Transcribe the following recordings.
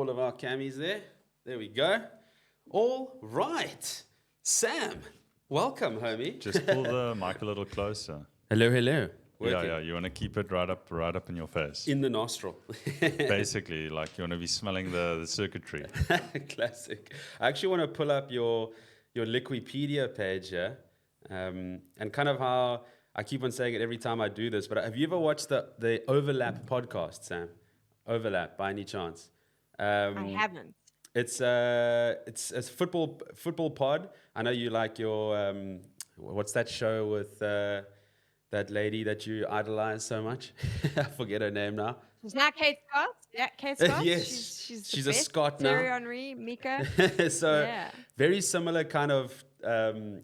all of our camis there. There we go. All right. Sam, welcome, homie. Just pull the mic a little closer. Hello, hello. Working. Yeah. You want to keep it right up in your face. In the nostril. Basically, like you want to be smelling the circuitry. Classic. I actually want to pull up your Wikipedia page here, and kind of how I keep on saying it every time I do this. But have you ever watched the Overlap podcast, Sam? Overlap, by any chance? I haven't. It's a football pod. I know you like your what's that show with that lady that you idolize so much? I forget her name now. Is that Kate Scott? Yeah, Kate Scott. Yes, she's a best. Scot now. Thierry Henry, Mika. So Yeah. very similar kind of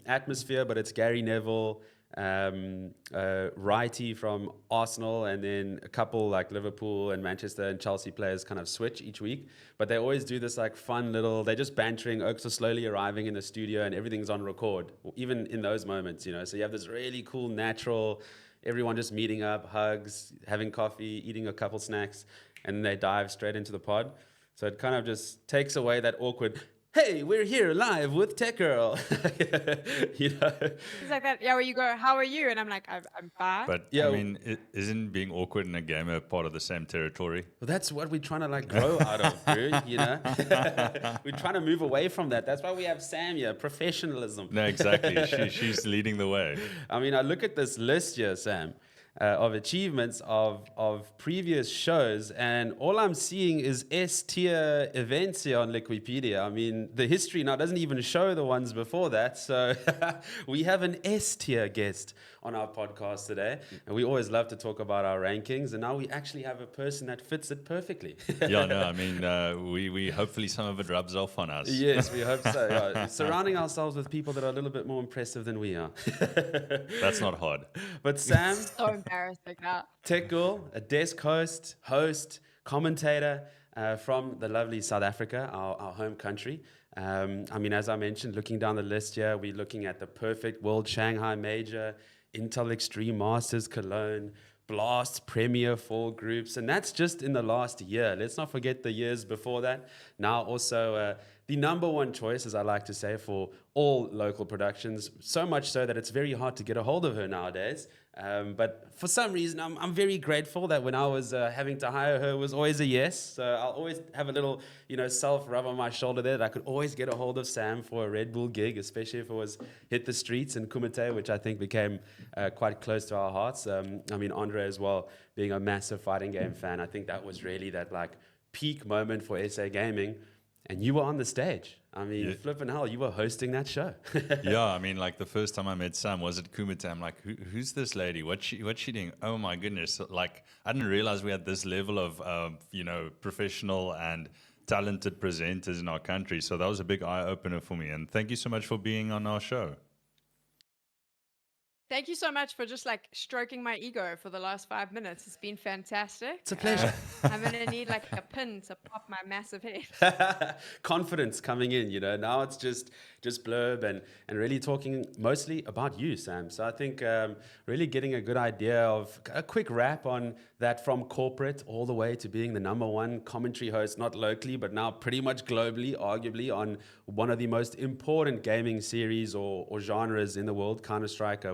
atmosphere, but it's Gary Neville, Wrighty from Arsenal, and then a couple like Liverpool and Manchester and Chelsea players kind of switch each week. But they always do this like fun little, they're just bantering. Oaks are slowly arriving in the studio and everything's on record, even in those moments, you know. So you have this really cool, natural, everyone just meeting up, hugs, having coffee, eating a couple snacks, and they dive straight into the pod. So it kind of just takes away that awkward, hey, we're here live with Tech Girl. You know? It's like that. Yeah, where you go, how are you? And I'm like, I'm fine. But Yeah. I mean, isn't being awkward in a game a part of the same territory? Well, that's what we're trying to like grow out of, dude, you know? We're trying to move away from that. That's why we have Sam here, professionalism. No, exactly. She's leading the way. I mean, I look at this list here, Sam, of achievements of previous shows, and all I'm seeing is S-tier events here on Wikipedia. I mean, the history now doesn't even show the ones before that, so we have an S-tier guest on our podcast today, and we always love to talk about our rankings, and now we actually have a person that fits it perfectly. Yeah, no, I mean, we hopefully some of it rubs off on us. Yes, we hope so. Yeah. Surrounding ourselves with people that are a little bit more impressive than we are. That's not hard. But Sam, So embarrassing now. Tech Girl, a desk host, commentator from the lovely South Africa, our home country. I mean, as I mentioned, looking down the list here, we're looking at the Perfect World Shanghai Major, Intel Extreme Masters Cologne, Blast Premier 4 groups, and that's just in the last year. Let's not forget the years before that. Now also the number one choice, as I like to say, for all local productions, so much so that it's very hard to get a hold of her nowadays. But for some reason, I'm very grateful that when I was having to hire her, it was always a yes. So I'll always have a little, self-rub on my shoulder there that I could always get a hold of Sam for a Red Bull gig, especially if it was hit the streets in Kumite, which I think became quite close to our hearts. I mean, Andre as well, being a massive fighting game fan, I think that was really that like peak moment for SA Gaming. And you were on the stage. I mean, Yeah. flipping hell, you were hosting that show. Yeah, I mean, like the first time I met Sam was at Kumite. I'm like, who's this lady? What's she doing? Oh my goodness! Like, I didn't realize we had this level of, professional and talented presenters in our country. So that was a big eye opener for me. And thank you so much for being on our show. Thank you so much for just like stroking my ego for the last 5 minutes. It's been fantastic. It's a pleasure. I'm going to need like a pin to pop my massive head. Confidence coming in, now it's just blurb and really talking mostly about you, Sam. So I think really getting a good idea of a quick wrap on that, from corporate all the way to being the number one commentary host, not locally, but now pretty much globally, arguably on one of the most important gaming series or genres in the world, Counter-Strike.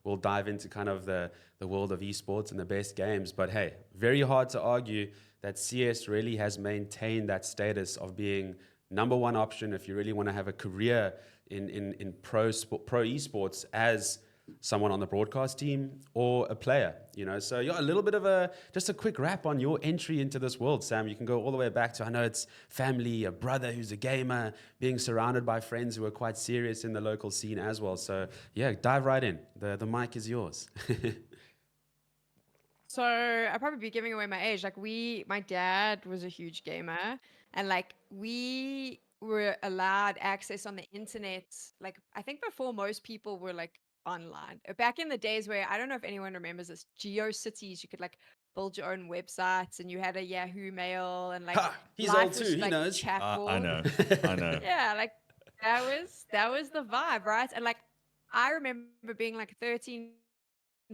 We'll dive into kind of the world of esports and the best games. But hey, very hard to argue that CS really has maintained that status of being number one option if you really want to have a career in pro esports as someone on the broadcast team or a player, So yeah, a little bit of just a quick wrap on your entry into this world, Sam. You can go all the way back to, I know it's family, a brother who's a gamer, being surrounded by friends who are quite serious in the local scene as well. So yeah, dive right in. The mic is yours. So I'll probably be giving away my age. Like my dad was a huge gamer, and like we were allowed access on the internet. Like I think before most people were like online. Back in the days where, I don't know if anyone remembers this, GeoCities, you could like build your own websites, and you had a Yahoo Mail, and like He's life old too. was, He like, knows. chatbot. I know. Yeah, like that was the vibe, right? And like I remember being like 13,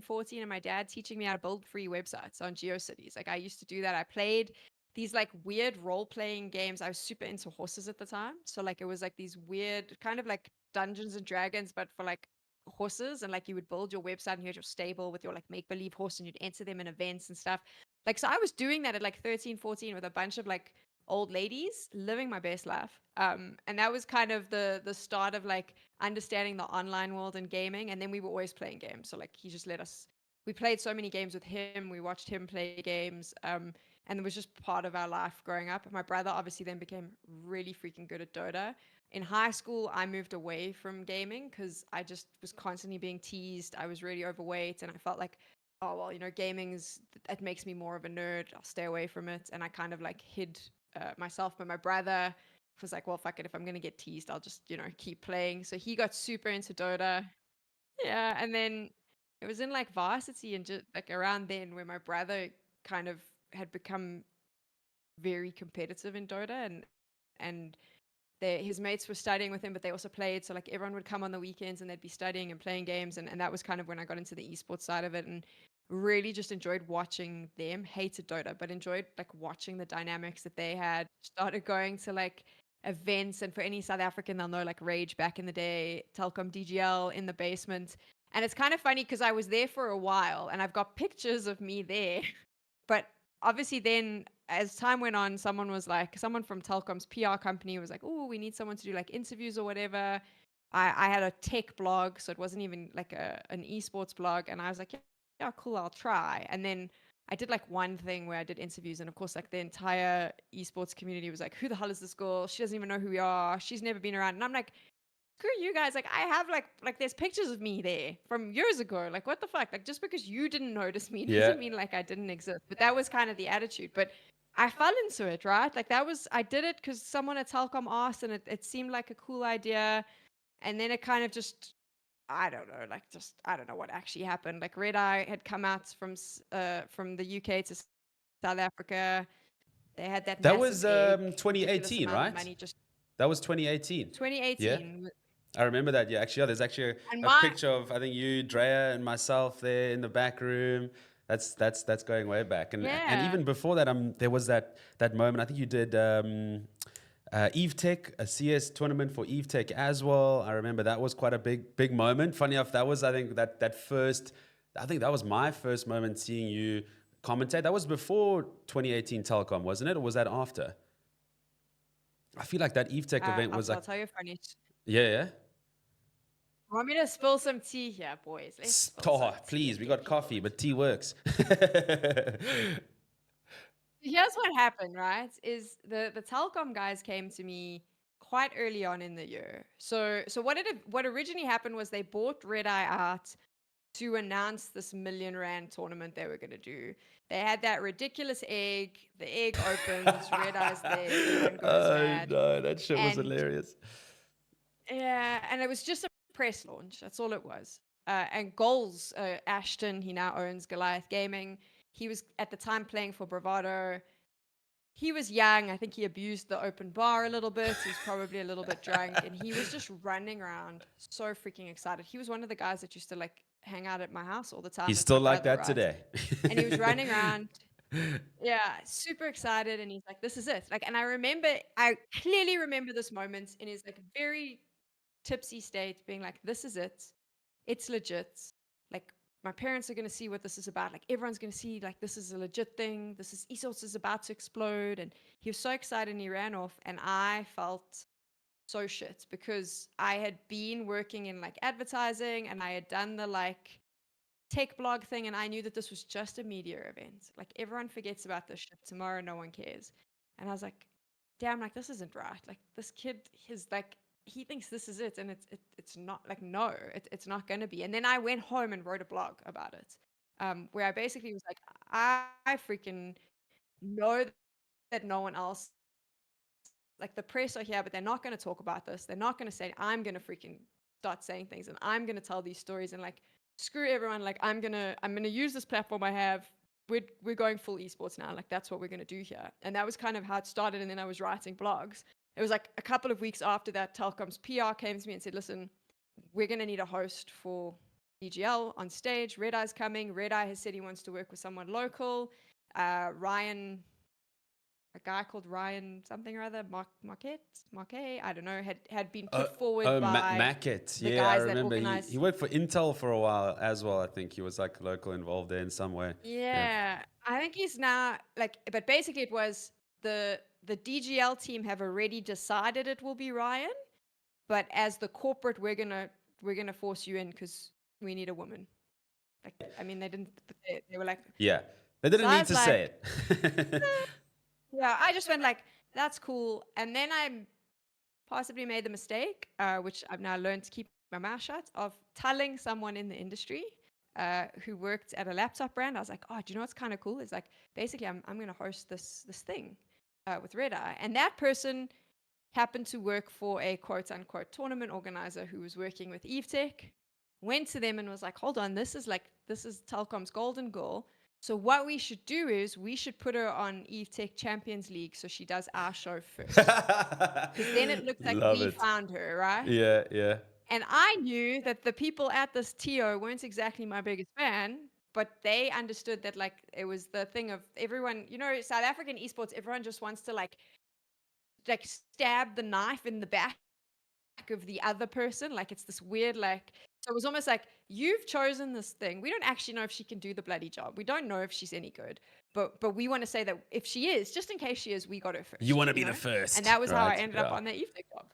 14, and my dad teaching me how to build free websites on GeoCities. Like I used to do that. I played these like weird role-playing games. I was super into horses at the time. So like it was like these weird kind of like Dungeons and Dragons, but for like horses. And like you would build your website and you had your stable with your like make-believe horse and you'd enter them in events and stuff. Like so I was doing that at like 13, 14 with a bunch of like old ladies living my best life. And that was kind of the start of like understanding the online world and gaming. And then we were always playing games. So like he just let us we played so many games with him. We watched him play games. And it was just part of our life growing up. My brother obviously then became really freaking good at Dota. In high school, I moved away from gaming because I just was constantly being teased. I was really overweight, and I felt like, oh well, you know, gaming's it makes me more of a nerd. I'll stay away from it, and I kind of like hid myself. But my brother was like, well, fuck it. If I'm gonna get teased, I'll just keep playing. So he got super into Dota. Yeah, and then it was in like varsity and just like around then where my brother kind of had become very competitive in Dota and his mates were studying with him, but they also played. So like everyone would come on the weekends and they'd be studying and playing games, and that was kind of when I got into the esports side of it and really just enjoyed watching them. Hated Dota, but enjoyed like watching the dynamics that they had. Started going to like events, and for any South African, they'll know like Rage back in the day, Telkom DGL in the basement. And it's kind of funny because I was there for a while and I've got pictures of me there. But obviously then as time went on, someone from Telkom's PR company was like, oh, we need someone to do like interviews or whatever. I had a tech blog, so it wasn't even like an esports blog. And I was like, yeah, yeah, cool, I'll try. And then I did like one thing where I did interviews, and of course, like the entire esports community was like, who the hell is this girl? She doesn't even know who we are. She's never been around. And I'm like, screw you guys. Like I have like there's pictures of me there from years ago. Like what the fuck? Like just because you didn't notice me Yeah. doesn't mean like I didn't exist. But that was kind of the attitude. But I fell into it, right? Like I did it because someone at Telkom asked, and it seemed like a cool idea. And then it kind of just I don't know, like just I don't know what actually happened. Like Red Eye had come out from the UK to South Africa. They had that That massive was ridiculous 2018, amount of right? money. Just That was 2018. Yeah. 2018. I remember that. Yeah, actually, there's actually And a my picture of I think you, Drea, and myself there in the back room. That's going way back, and yeah. even before that, there was that moment. I think you did Eve Tech, a CS tournament for Eve Tech as well. I remember that was quite a big moment. Funny enough, that was I think that was my first moment seeing you commentate. That was before 2018 Telecom, wasn't it, or was that after? I feel like that Eve Tech event was I'll like, tell you a funny. yeah, yeah. Want me to spill some tea here, boys? Let's spill some Oh, tea please, and we get got people coffee, in. but tea works. Here's what happened, right? Is the Telkom guys came to me quite early on in the year. So what originally happened was they bought Red Eye out to announce this R1,000,000 tournament they were going to do. They had that ridiculous egg. The egg opens, Red Eye's there, everyone goes Oh mad, no, that shit was and hilarious. yeah, and it was just a press launch. That's all it was. And Goals, Ashton, he now owns Goliath Gaming. He was at the time playing for Bravado. He was young. I think he abused the open bar a little bit. He was probably a little bit drunk, and he was just running around so freaking excited. He was one of the guys that used to like hang out at my house all the time He's with my still like brother, that right? today. And he was running around, yeah, super excited, and he's like, "This is it!" Like, and I clearly remember this moment in his like very tipsy state, being like, "This is it. It's legit. Like, my parents are gonna see what this is about. Like, everyone's gonna see like this is a legit thing. This is esports is about to explode." And he was so excited, and he ran off, and I felt so shit because I had been working in like advertising, and I had done the like tech blog thing, and I knew that this was just a media event. Like everyone forgets about this shit tomorrow, no one cares. And I was like, damn, like this isn't right. Like this kid is like he thinks this is it, and it's not. Like no, it's not gonna be. And then I went home and wrote a blog about it, where I basically was like, I freaking know that no one else, like the press are here, but they're not going to talk about this. They're not going to say, I'm going to freaking start saying things, and I'm going to tell these stories, and like screw everyone. Like I'm gonna use this platform I have. We're going full esports now. Like that's what we're gonna do here. And that was kind of how it started. And then I was writing blogs. It was like a couple of weeks after that, Telkom's PR came to me and said, listen, we're gonna need a host for DGL on stage. Red Eye's coming. Red Eye has said he wants to work with someone local. Ryan a guy called Ryan something or other, Marquet, I don't know, had been Oh, put forward by Mackett. the Yeah, I guys that remember. He organized. worked for Intel for a while as well. I think he was like local involved there in some way. Yeah. Yeah, I think he's now like, but basically it was the DGL team have already decided it will be Ryan, but as the corporate, we're gonna force you in because we need a woman. Like, I mean, they didn't. But they were like, Yeah. They so didn't I need was to say like, it. yeah, I just went like, that's cool. And then I possibly made the mistake, which I've now learned to keep my mouth shut, of telling someone in the industry who worked at a laptop brand. I was like, oh, do you know what's kind of cool? It's like, basically, I'm going to host this thing with Red Eye. And that person happened to work for a quote unquote tournament organizer who was working with Eve Tech. Went to them and was like, hold on, this is Telkom's golden goal. So what we should do is we should put her on Eve Tech Champions League so she does our show first. Because then it looked like Love we it. found her, right? Yeah, yeah. And I knew that the people at this TO weren't exactly my biggest fan, but they understood that like it was the thing of everyone, South African esports, everyone just wants to like stab the knife in the back of the other person. Like it's this weird like, so it was almost like you've chosen this thing. We don't actually know if she can do the bloody job. We don't know if she's any good. But we want to say that if she is, just in case she is, we got her first. You want to be the first. And that was how I right? ended Yeah. up on that Eve Tech job.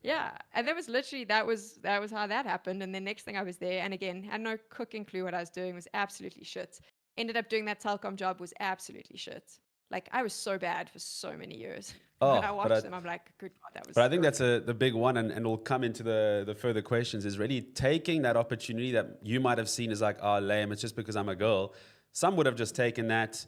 Yeah. And that was literally that was how that happened. And then next thing I was there, and again, had no cooking clue what I was doing, was absolutely shit. Ended up doing that Telkom job, was absolutely shit. Like I was so bad for so many years. Oh, When I watched them, I'm like, good God, that was. But I think that's horrific. the big one, and we'll come into the further questions, is really taking that opportunity that you might have seen as like, oh, lame, it's just because I'm a girl. Some would have just taken that,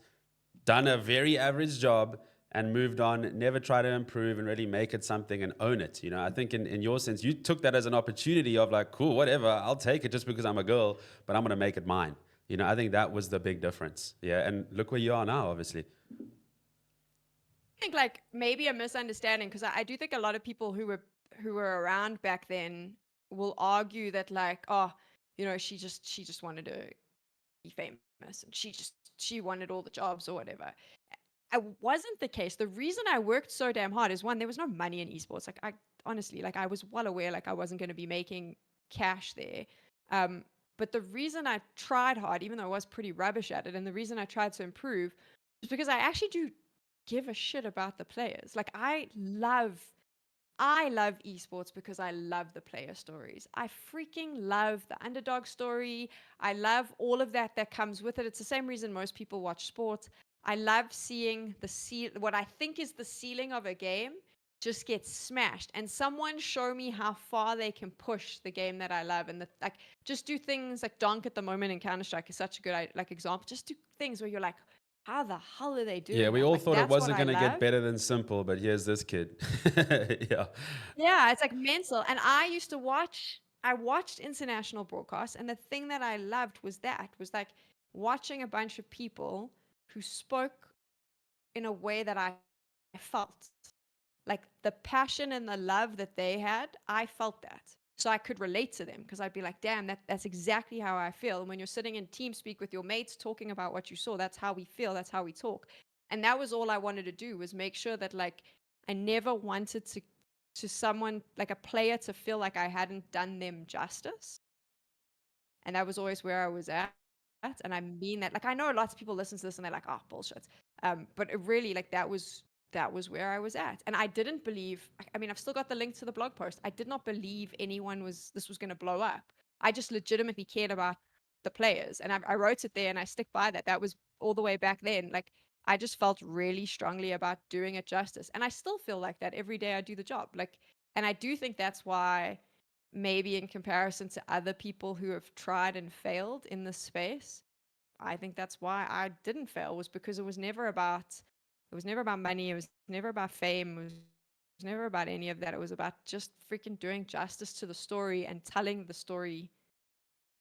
done a very average job, and moved on, never try to improve and really make it something and own it. I think in your sense, you took that as an opportunity of like, cool, whatever, I'll take it just because I'm a girl, but I'm going to make it mine. I think that was the big difference. Yeah, and look where you are now, obviously. I think like maybe a misunderstanding, because I do think a lot of people who were around back then will argue that like, oh, she just wanted to be famous and she wanted all the jobs or whatever. It wasn't the case. The reason I worked so damn hard is, one, there was no money in esports. Like I honestly, like I was well aware like I wasn't going to be making cash there. But the reason I tried hard, even though I was pretty rubbish at it, and the reason I tried to improve, is because I actually do give a shit about the players. Like I love esports because I love the player stories. I freaking love the underdog story. I love all of that comes with it. It's the same reason most people watch sports. I love seeing what I think is the ceiling of a game just get smashed, and someone show me how far they can push the game that I love, and like just do things like Donk at the moment in Counter-Strike is such a good like example. Just do things where you're like, how the hell are they doing Yeah, we that? all Like, thought it that's what wasn't I going to get love. better than simple, but here's this kid. Yeah. Yeah, it's like mental. And I watched international broadcasts, and the thing that I loved was like watching a bunch of people who spoke in a way that I felt. Like the passion and the love that they had, I felt that. So I could relate to them, because I'd be like, damn, that's exactly how I feel. And when you're sitting in TeamSpeak with your mates talking about what you saw, that's how we feel, that's how we talk. And that was all I wanted to do, was make sure that like I never wanted to someone, like a player, to feel like I hadn't done them justice. And that was always where I was at. And I mean that. Like I know lots of people listen to this and they're like, oh, bullshit. But it really, like that was where I was at. And I didn't believe, I mean, I've still got the link to the blog post. I did not believe this was going to blow up. I just legitimately cared about the players. And I wrote it there, and I stick by that. That was all the way back then. Like I just felt really strongly about doing it justice. And I still feel like that every day I do the job. Like, and I do think that's why, maybe in comparison to other people who have tried and failed in this space, I think that's why I didn't fail, was because it was never about money, it was never about fame, it was never about any of that. It was about just freaking doing justice to the story and telling the story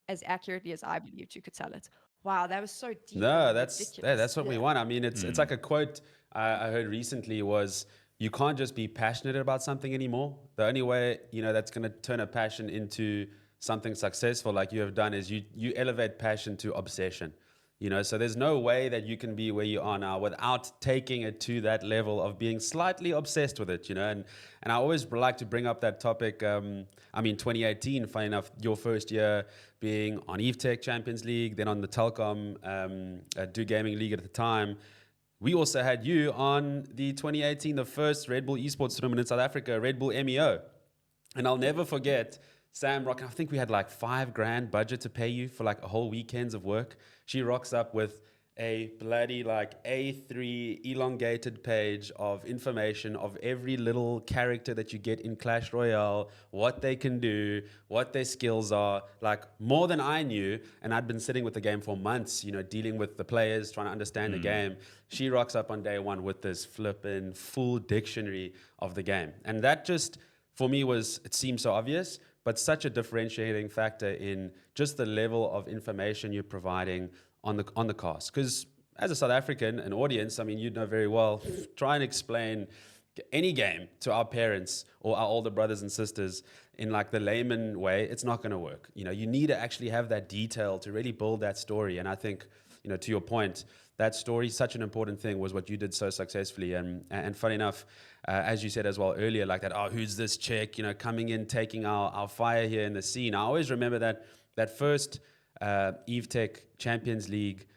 as accurately as I believed you could tell it. Wow, that was so deep No, and that's ridiculous. that's what we want. I mean, it's like a quote I heard recently was, you can't just be passionate about something anymore. The only way, that's going to turn a passion into something successful like you have done is you elevate passion to obsession. So there's no way that you can be where you are now without taking it to that level of being slightly obsessed with it, and I always like to bring up that topic. 2018, funny enough, your first year being on Eve Tech Champions League, then on the Telkom Do Gaming League at the time. We also had you on the 2018, the first Red Bull esports tournament in South Africa, Red Bull MEO. And I'll never forget Sam Rock. I think we had like $5,000 budget to pay you for like a whole weekends of work. She rocks up with a bloody like A3 elongated page of information of every little character that you get in Clash Royale, what they can do, what their skills are, like more than I knew. And I'd been sitting with the game for months, dealing with the players, trying to understand the game. She rocks up on day one with this flippin' full dictionary of the game. And that just, for me, it seemed so obvious, but such a differentiating factor in just the level of information you're providing on the cast. Because as a South African, an audience, you'd know very well, try and explain any game to our parents or our older brothers and sisters in like the layman way, it's not going to work. You need to actually have that detail to really build that story. And I think, to your point, that story, such an important thing, was what you did so successfully. And funny enough, as you said as well earlier, like that, who's this chick, coming in, taking our fire here in the scene. I always remember that first Eve Tech Champions League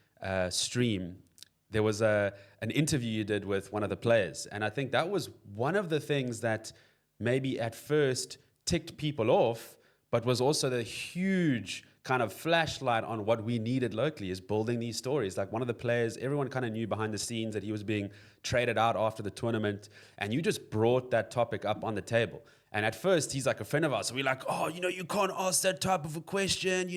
stream. There was an interview you did with one of the players. And I think that was one of the things that maybe at first ticked people off, but was also the huge kind of flashlight on what we needed locally, is building these stories. Like one of the players, everyone kind of knew behind the scenes that he was being traded out after the tournament, and you just brought that topic up on the table. And at first, he's like a friend of ours. So we're like, you can't ask that type of a question.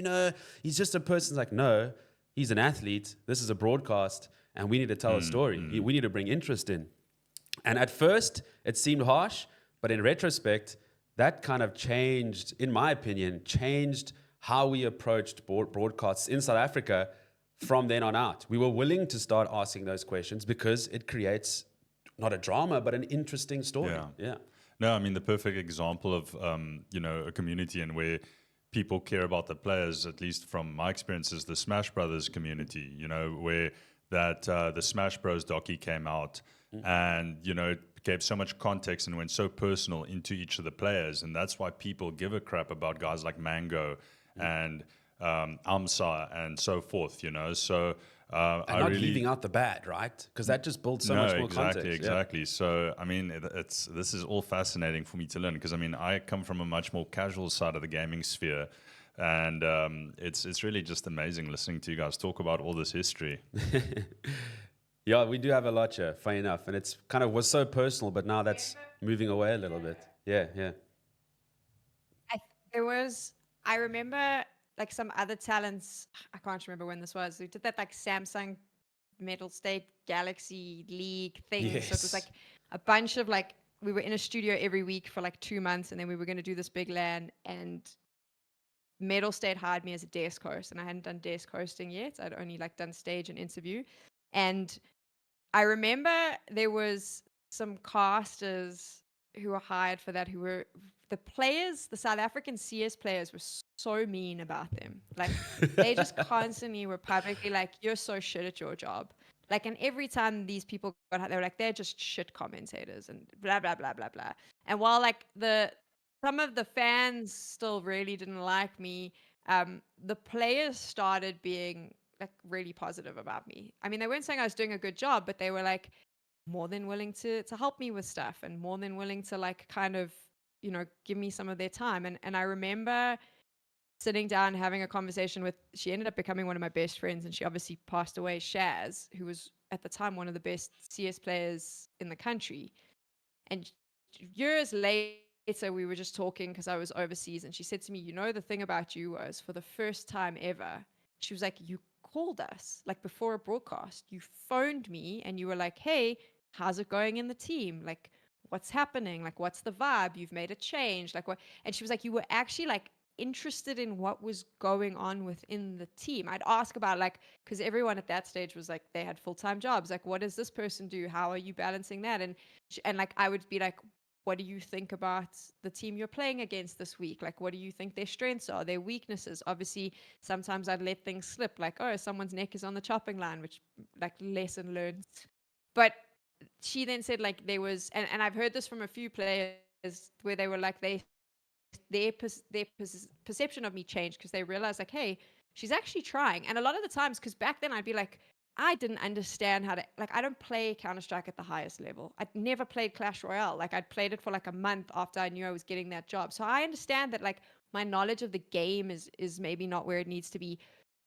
He's just a person. It's like, no, he's an athlete. This is a broadcast, and we need to tell a story. We need to bring interest in. And at first, it seemed harsh, but in retrospect, that kind of changed, in my opinion, how we approached broadcasts in South Africa from then on out. We were willing to start asking those questions because it creates not a drama, but an interesting story. Yeah. No, the perfect example of, a community and where people care about the players, at least from my experience, is the Smash Brothers community, where that the Smash Bros docu came out and, it gave so much context and went so personal into each of the players. And that's why people give a crap about guys like Mango and Amsa and so forth, So and I not really leaving out the bad, right? Because that just builds so much more context. Exactly. Yeah. So this is all fascinating for me to learn, because I come from a much more casual side of the gaming sphere, and it's really just amazing listening to you guys talk about all this history. Yeah, we do have a lot here, funny enough, and it's kind of was so personal, but now that's moving away a little bit. Yeah. I remember like some other talents. I can't remember when this was. We did that like Samsung Metal State Galaxy League thing. Yes. So it was like a bunch of like, we were in a studio every week for like 2 months, and then we were going to do this big LAN, and Metal State hired me as a desk host, and I hadn't done desk hosting yet. I'd only like done stage and interview. And I remember there was some casters who were hired for that, who were the players, the South African CS players were so mean about them. Like they just constantly were publicly like, you're so shit at your job. Like, and every time these people got out, they were like, they're just shit commentators and blah, blah, blah, blah, blah. And while like some of the fans still really didn't like me, the players started being like really positive about me. They weren't saying I was doing a good job, but they were like more than willing to help me with stuff, and more than willing to like kind of, give me some of their time. And I remember sitting down having a conversation with, she ended up becoming one of my best friends, and she obviously passed away, Shaz, who was at the time one of the best CS players in the country. And years later, we were just talking because I was overseas, and she said to me, the thing about you was, for the first time ever, she was like, you called us like before a broadcast, you phoned me and you were like, hey, how's it going in the team? Like, what's happening? Like, what's the vibe? You've made a change. Like, what? And she was like, you were actually like interested in what was going on within the team. I'd ask about like, because everyone at that stage was like, they had full-time jobs. Like, what does this person do? How are you balancing that? And like, I would be like, what do you think about the team you're playing against this week? Like, what do you think their strengths are, their weaknesses? Obviously, sometimes I'd let things slip, like, oh, someone's neck is on the chopping line, which, like, lesson learned. But she then said, like, there was, and I've heard this from a few players where they were like, their perception of me changed because they realized, like, hey, she's actually trying. And a lot of the times, because back then I'd be like, I didn't understand how to, like, I don't play Counter-Strike at the highest level. I'd never played Clash Royale. Like, I'd played it for like a month after I knew I was getting that job. So I understand that, like, my knowledge of the game is maybe not where it needs to be.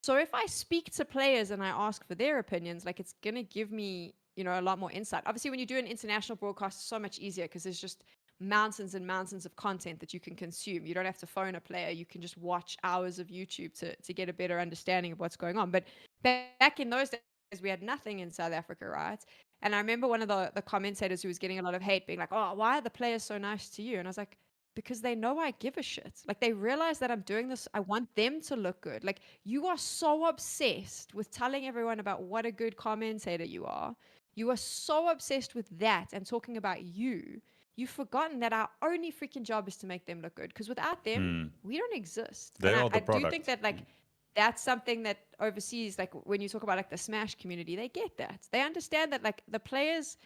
So if I speak to players and I ask for their opinions, like, it's going to give me, a lot more insight. Obviously, when you do an international broadcast, it's so much easier because there's just mountains and mountains of content that you can consume. You don't have to phone a player. You can just watch hours of YouTube to get a better understanding of what's going on. But back in those days, we had nothing in South Africa, right? And I remember one of the commentators who was getting a lot of hate being like, oh, why are the players so nice to you? And I was like, because they know I give a shit. Like, they realize that I'm doing this. I want them to look good. Like, you are so obsessed with telling everyone about what a good commentator you are. You are so obsessed with that and talking about you. You've forgotten that our only freaking job is to make them look good. Because without them, we don't exist. They And are I the do think product. that, like, that's something that overseas, like when you talk about like the Smash community, they get that. They understand that, like, the players,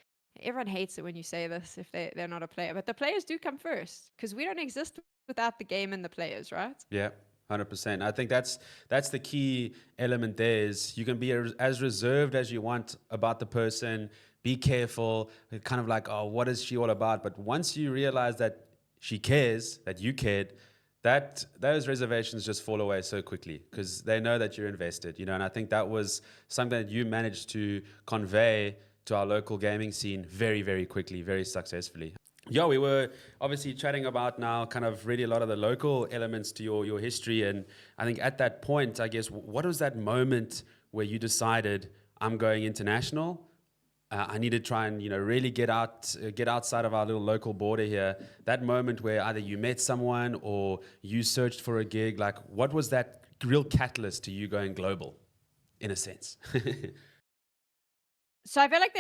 everyone hates it when you say this if they're not a player, but the players do come first because we don't exist without the game and the players, right? Yeah, 100%. I think that's the key element there is you can be as reserved as you want about the person, be careful, kind of like, oh, what is she all about? But once you realize that she cares, that you cared, that those reservations just fall away so quickly because they know that you're invested, and I think that was something that you managed to convey to our local gaming scene very, very quickly, very successfully. Yeah, we were obviously chatting about now kind of really a lot of the local elements to your history. And I think at that point, I guess, what was that moment where you decided I'm going international? I need to try and really get outside of our little local border here. That moment where either you met someone or you searched for a gig, like what was that real catalyst to you going global, in a sense? So I feel like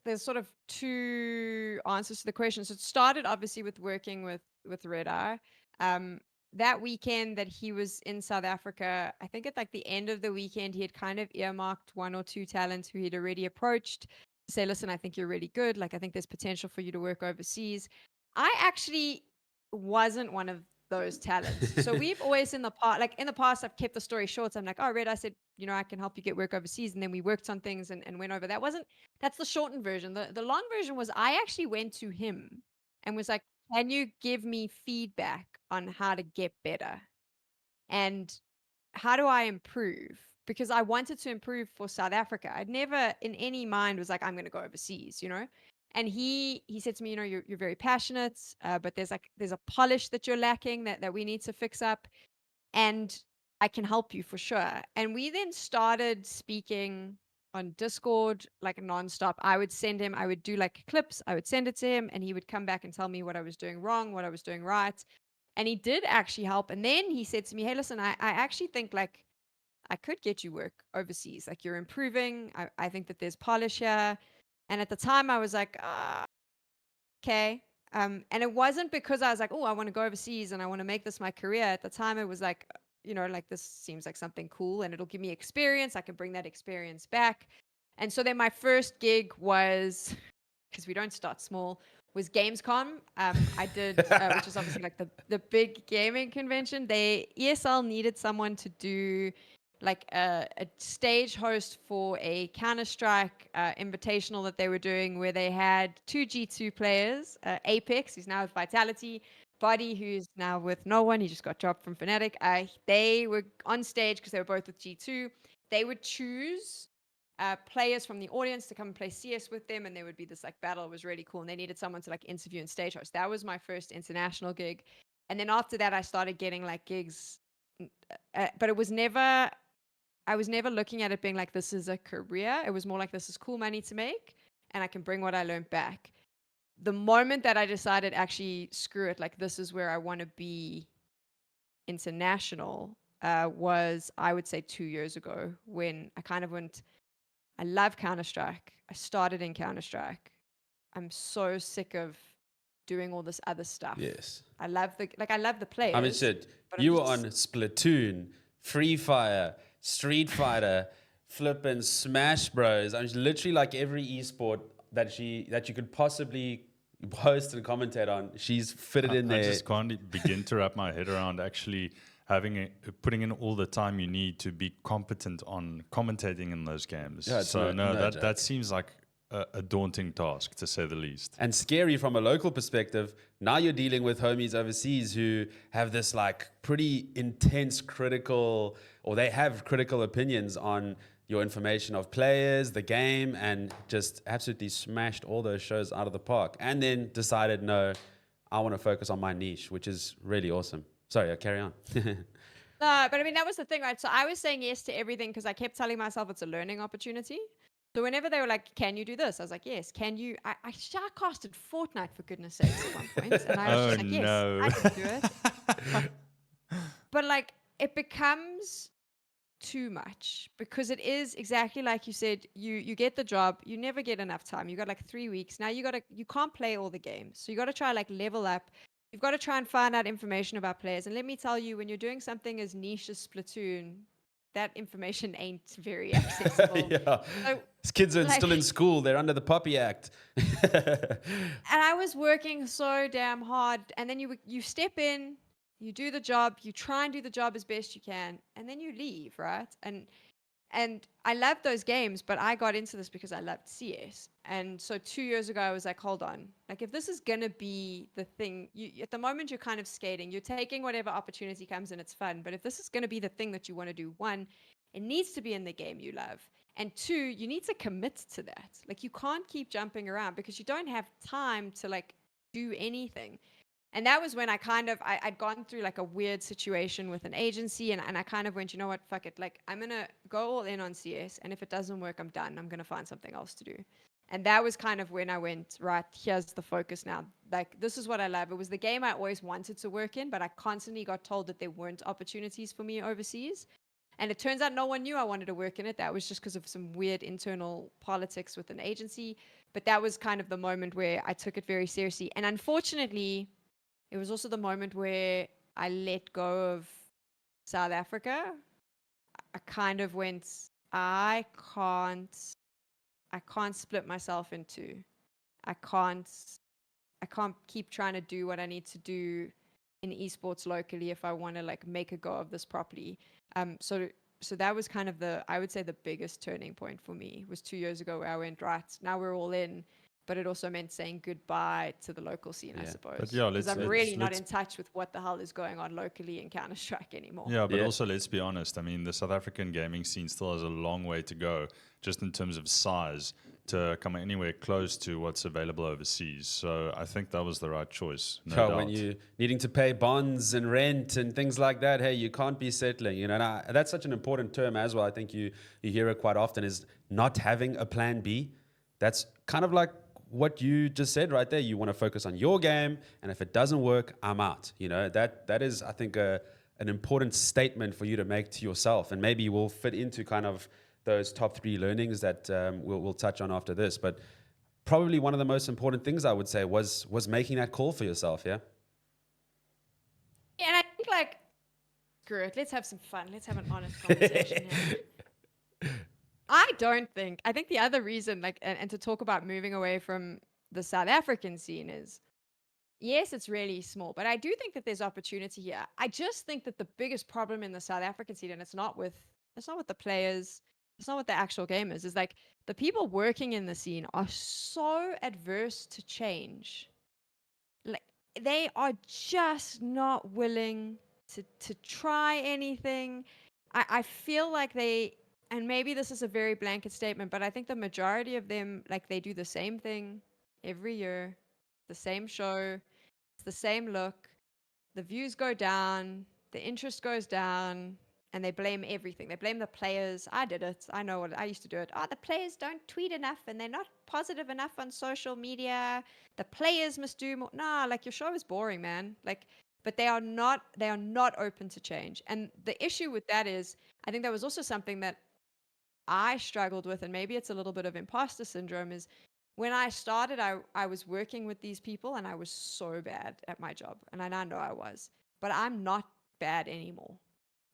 there's sort of two answers to the question. So it started obviously with working with Red Eye. Um, that weekend that he was in South Africa, I think at like the end of the weekend, he had kind of earmarked one or two talents who he'd already approached to say, listen, I think you're really good. Like, I think there's potential for you to work overseas. I actually wasn't one of those talents. So we've always in the past, like in the past, I've kept the story short. So I'm like, oh, Red, I said, I can help you get work overseas. And then we worked on things and went over. That's the shortened version. The long version was I actually went to him and was like, can you give me feedback on how to get better? And how do I improve? Because I wanted to improve for South Africa. I'd never in any mind was like, I'm going to go overseas. And he said to me, you're very passionate, but there's a polish that you're lacking that we need to fix up. And I can help you for sure. And we then started speaking on Discord like nonstop. I would do like clips, I would send it to him, and he would come back and tell me what I was doing wrong, what I was doing right. And he did actually help. And then he said to me, hey, listen, I actually think like I could get you work overseas. Like, you're improving. I think that there's polish here. And at the time I was like, okay. And it wasn't because I was like, oh, I want to go overseas and I want to make this my career. At the time, it was like, like, this seems like something cool and it'll give me experience. I can bring that experience back. And so then my first gig was, because we don't start small, was Gamescom. I did, which is obviously like the big gaming convention. ESL needed someone to do like a stage host for a Counter-Strike invitational that they were doing where they had two G2 players, Apex, who's now with Vitality, Buddy, who's now with no one. He just got dropped from Fnatic. They were on stage because they were both with G2. They would choose players from the audience to come and play CS with them, and there would be this like battle. It was really cool, and they needed someone to like interview and stage host. That was my first international gig. And then after that, I started getting like gigs, but I was never looking at it being like, this is a career. It was more like, this is cool money to make and I can bring what I learned back. The moment that I decided, actually, screw it, like, this is where I want to be international, was, I would say, 2 years ago, when I kind of went, I love Counter-Strike. I started in Counter-Strike. I'm so sick of doing all this other stuff. Yes. I love the players. I mean, shit, but you were on Splatoon, Free Fire, Street Fighter, flippin' Smash Bros. I mean, literally like every esport that you could possibly host and commentate on, she's fitted in there. I just can't begin to wrap my head around actually putting in all the time you need to be competent on commentating in those games. Yeah, so joke. that seems like a daunting task, to say the least. And scary from a local perspective. Now you're dealing with homies overseas who have this like pretty intense critical opinions on your information of players, the game, and just absolutely smashed all those shows out of the park. And then decided, no, I want to focus on my niche, which is really awesome. Sorry, carry on. No, but I mean, that was the thing, right? So I was saying yes to everything because I kept telling myself it's a learning opportunity. So whenever they were like, can you do this? I was like, yes. Can you? I casted Fortnite, for goodness sakes, at one point. And I was just like, yes, I can do it. But like, it becomes too much because it is exactly like you said, you get the job, you never get enough time. You got like 3 weeks. Now you can't play all the games. So you got to try like level up. You've got to try and find out information about players. And let me tell you, when you're doing something as niche as Splatoon, that information ain't very accessible. Yeah. So, these kids are still in school. They're under the Puppy Act. and I was working so damn hard. And then you step in, you do the job, you try and do the job as best you can, and then you leave, right? And I loved those games, but I got into this because I loved CS. And so 2 years ago, I was like, hold on. Like, if this is going to be the thing, at the moment, you're kind of skating. You're taking whatever opportunity comes and it's fun. But if this is going to be the thing that you want to do, one, it needs to be in the game you love. And two, you need to commit to that. Like, you can't keep jumping around because you don't have time to, like, do anything. And that was when I'd gone through like a weird situation with an agency and I kind of went, you know what, fuck it. Like, I'm going to go all in on CS. And if it doesn't work, I'm done. I'm going to find something else to do. And that was kind of when I went, right, here's the focus now. Like, this is what I love. It was the game I always wanted to work in, but I constantly got told that there weren't opportunities for me overseas. And it turns out no one knew I wanted to work in it. That was just because of some weird internal politics with an agency. But that was kind of the moment where I took it very seriously. And unfortunately, it was also the moment where I let go of South Africa. I kind of went, I can't split myself in two. I can't keep trying to do what I need to do in esports locally if I want to like make a go of this properly. So that was kind of I would say the biggest turning point for me was 2 years ago where I went, right, now we're all in. But it also meant saying goodbye to the local scene, I suppose. But yeah, because I'm really not in touch with what the hell is going on locally in Counter-Strike anymore. Yeah, but also let's be honest. I mean, the South African gaming scene still has a long way to go, just in terms of size, to come anywhere close to what's available overseas. So I think that was the right choice. No doubt. When you're needing to pay bonds and rent and things like that, hey, you can't be settling. You know, and that's such an important term as well. I think you hear it quite often, is not having a plan B. That's kind of like what you just said right there. You want to focus on your game, and if it doesn't work, I'm out. You know, that is, I think, an important statement for you to make to yourself, and maybe will fit into kind of those top 3 learnings that we'll touch on after this. But probably one of the most important things I would say was making that call for yourself. Yeah. Yeah, and I think like, screw it, let's have some fun. Let's have an honest conversation here. I think the other reason, like, and to talk about moving away from the South African scene is, yes, it's really small, but I do think that there's opportunity here. I just think that the biggest problem in the South African scene, and it's not with the players, it's not with the actual gamers, is like the people working in the scene are so adverse to change. Like, they are just not willing to try anything. I feel like and maybe this is a very blanket statement, but I think the majority of them, like, they do the same thing every year, the same show, it's the same look, the views go down, the interest goes down, and they blame everything. They blame the players. I did it. I know what I used to do it. Oh, the players don't tweet enough and they're not positive enough on social media. The players must do more. Nah, like, your show is boring, man. Like, but they are not open to change. And the issue with that is, I think that was also something that I struggled with, and maybe it's a little bit of imposter syndrome, is when I started, I was working with these people and I was so bad at my job. And I know I was, but I'm not bad anymore.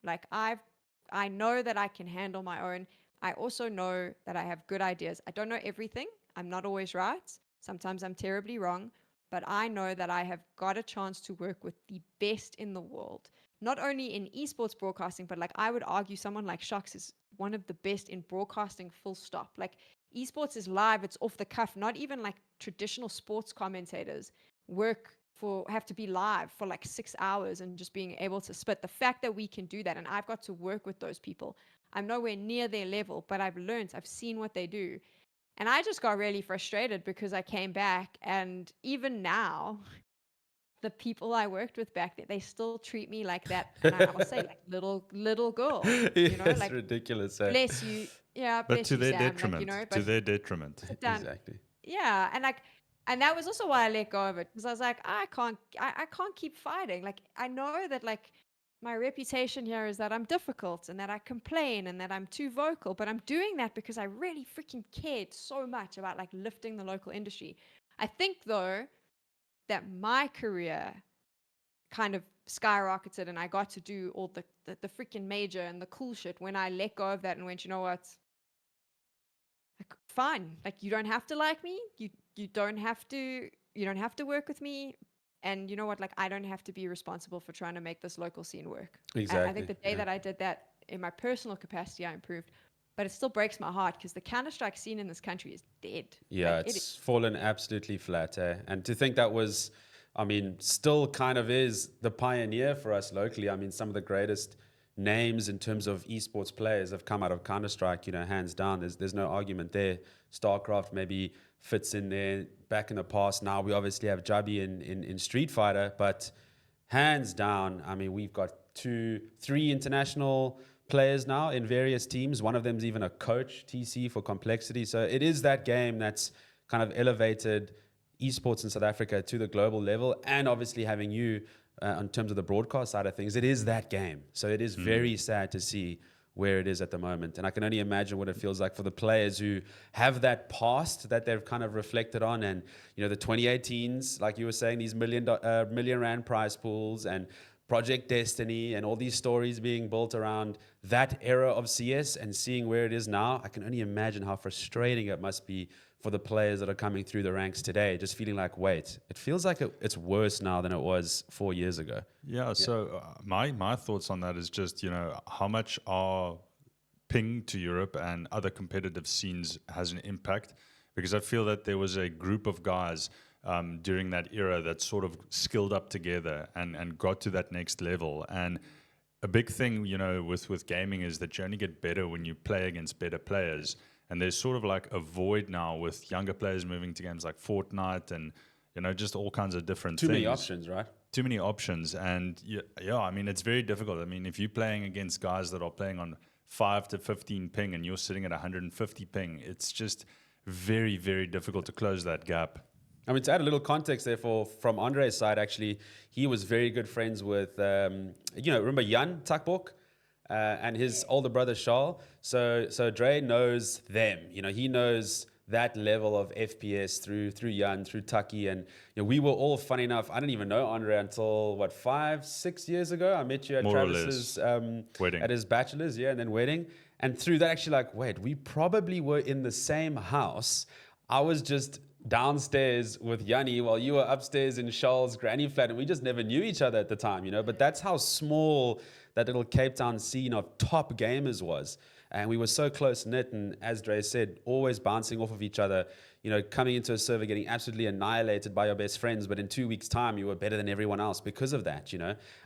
Like I know that I can handle my own. I also know that I have good ideas. I don't know everything. I'm not always right. Sometimes I'm terribly wrong, but I know that I have got a chance to work with the best in the world. Not only in esports broadcasting, but like I would argue someone like Shocks is one of the best in broadcasting, full stop. Like esports is live, it's off the cuff. Not even like traditional sports commentators have to be live for like 6 hours and just being able to spit. The fact that we can do that, and I've got to work with those people. I'm nowhere near their level, but I've seen what they do. And I just got really frustrated because I came back, and even now, the people I worked with back then, they still treat me like that. And I'll say like little girl, It's like ridiculous. Eh? bless you. Yeah, But bless to you, their Sam. Like, detriment, to but their detriment. sit down. Exactly. Yeah. And that was also why I let go of it. Because I was like, I can't keep fighting. Like, I know that like my reputation here is that I'm difficult and that I complain and that I'm too vocal, but I'm doing that because I really freaking cared so much about like lifting the local industry. I think though that my career kind of skyrocketed and I got to do all the freaking major and the cool shit when I let go of that and went, you know what? Like, fine. Like, you don't have to like me. You don't have to work with me. And you know what? Like, I don't have to be responsible for trying to make this local scene work. Exactly. I think the day that I did that in my personal capacity, I improved. But it still breaks my heart because the Counter-Strike scene in this country is dead. Yeah, Like, it's fallen absolutely flat. Eh? And to think that was, I mean, still kind of is the pioneer for us locally. I mean, some of the greatest names in terms of esports players have come out of Counter-Strike, hands down. There's no argument there. StarCraft maybe fits in there back in the past. Now we obviously have Jubby in Street Fighter, but hands down, I mean, we've got 3 international players now in various teams. One of them is even a coach, TC for complexity. So it is that game that's kind of elevated esports in South Africa to the global level, and obviously having you in terms of the broadcast side of things, it is that game. So it is very sad to see where it is at the moment. And I can only imagine what it feels like for the players who have that past that they've kind of reflected on. And, the 2018s, like you were saying, these million rand prize pools and Project Destiny and all these stories being built around that era of CS and seeing where it is now. I can only imagine how frustrating it must be for the players that are coming through the ranks today, just feeling like, wait, it feels like it's worse now than it was 4 years ago. Yeah. So my thoughts on that is just how much our ping to Europe and other competitive scenes has an impact, because I feel that there was a group of guys during that era that sort of skilled up together and got to that next level. And a big thing, with gaming is that you only get better when you play against better players. And there's sort of like a void now with younger players moving to games like Fortnite and, just all kinds of different things. Too many options, right? Too many options. And yeah, I mean, it's very difficult. I mean, if you're playing against guys that are playing on 5 to 15 ping and you're sitting at 150 ping, it's just very, very difficult to close that gap. I mean, to add a little context there from Andre's side, actually, he was very good friends with, remember Jan Takbok and his older brother Charles. So Dre knows them. He knows that level of FPS through Jan, through Taki. And we were all, funny enough, I didn't even know Andre until, 5-6 years ago. I met you at More or Travis's wedding. At his bachelor's, and then wedding. And through that, actually, wait, we probably were in the same house. I was just downstairs with Yanni while you were upstairs in Charles' granny flat, and we just never knew each other at the time, But that's how small that little Cape Town scene of top gamers was. And we were so close-knit, and as Dre said, always bouncing off of each other, coming into a server, getting absolutely annihilated by your best friends, but in 2 weeks' time, you were better than everyone else because of that,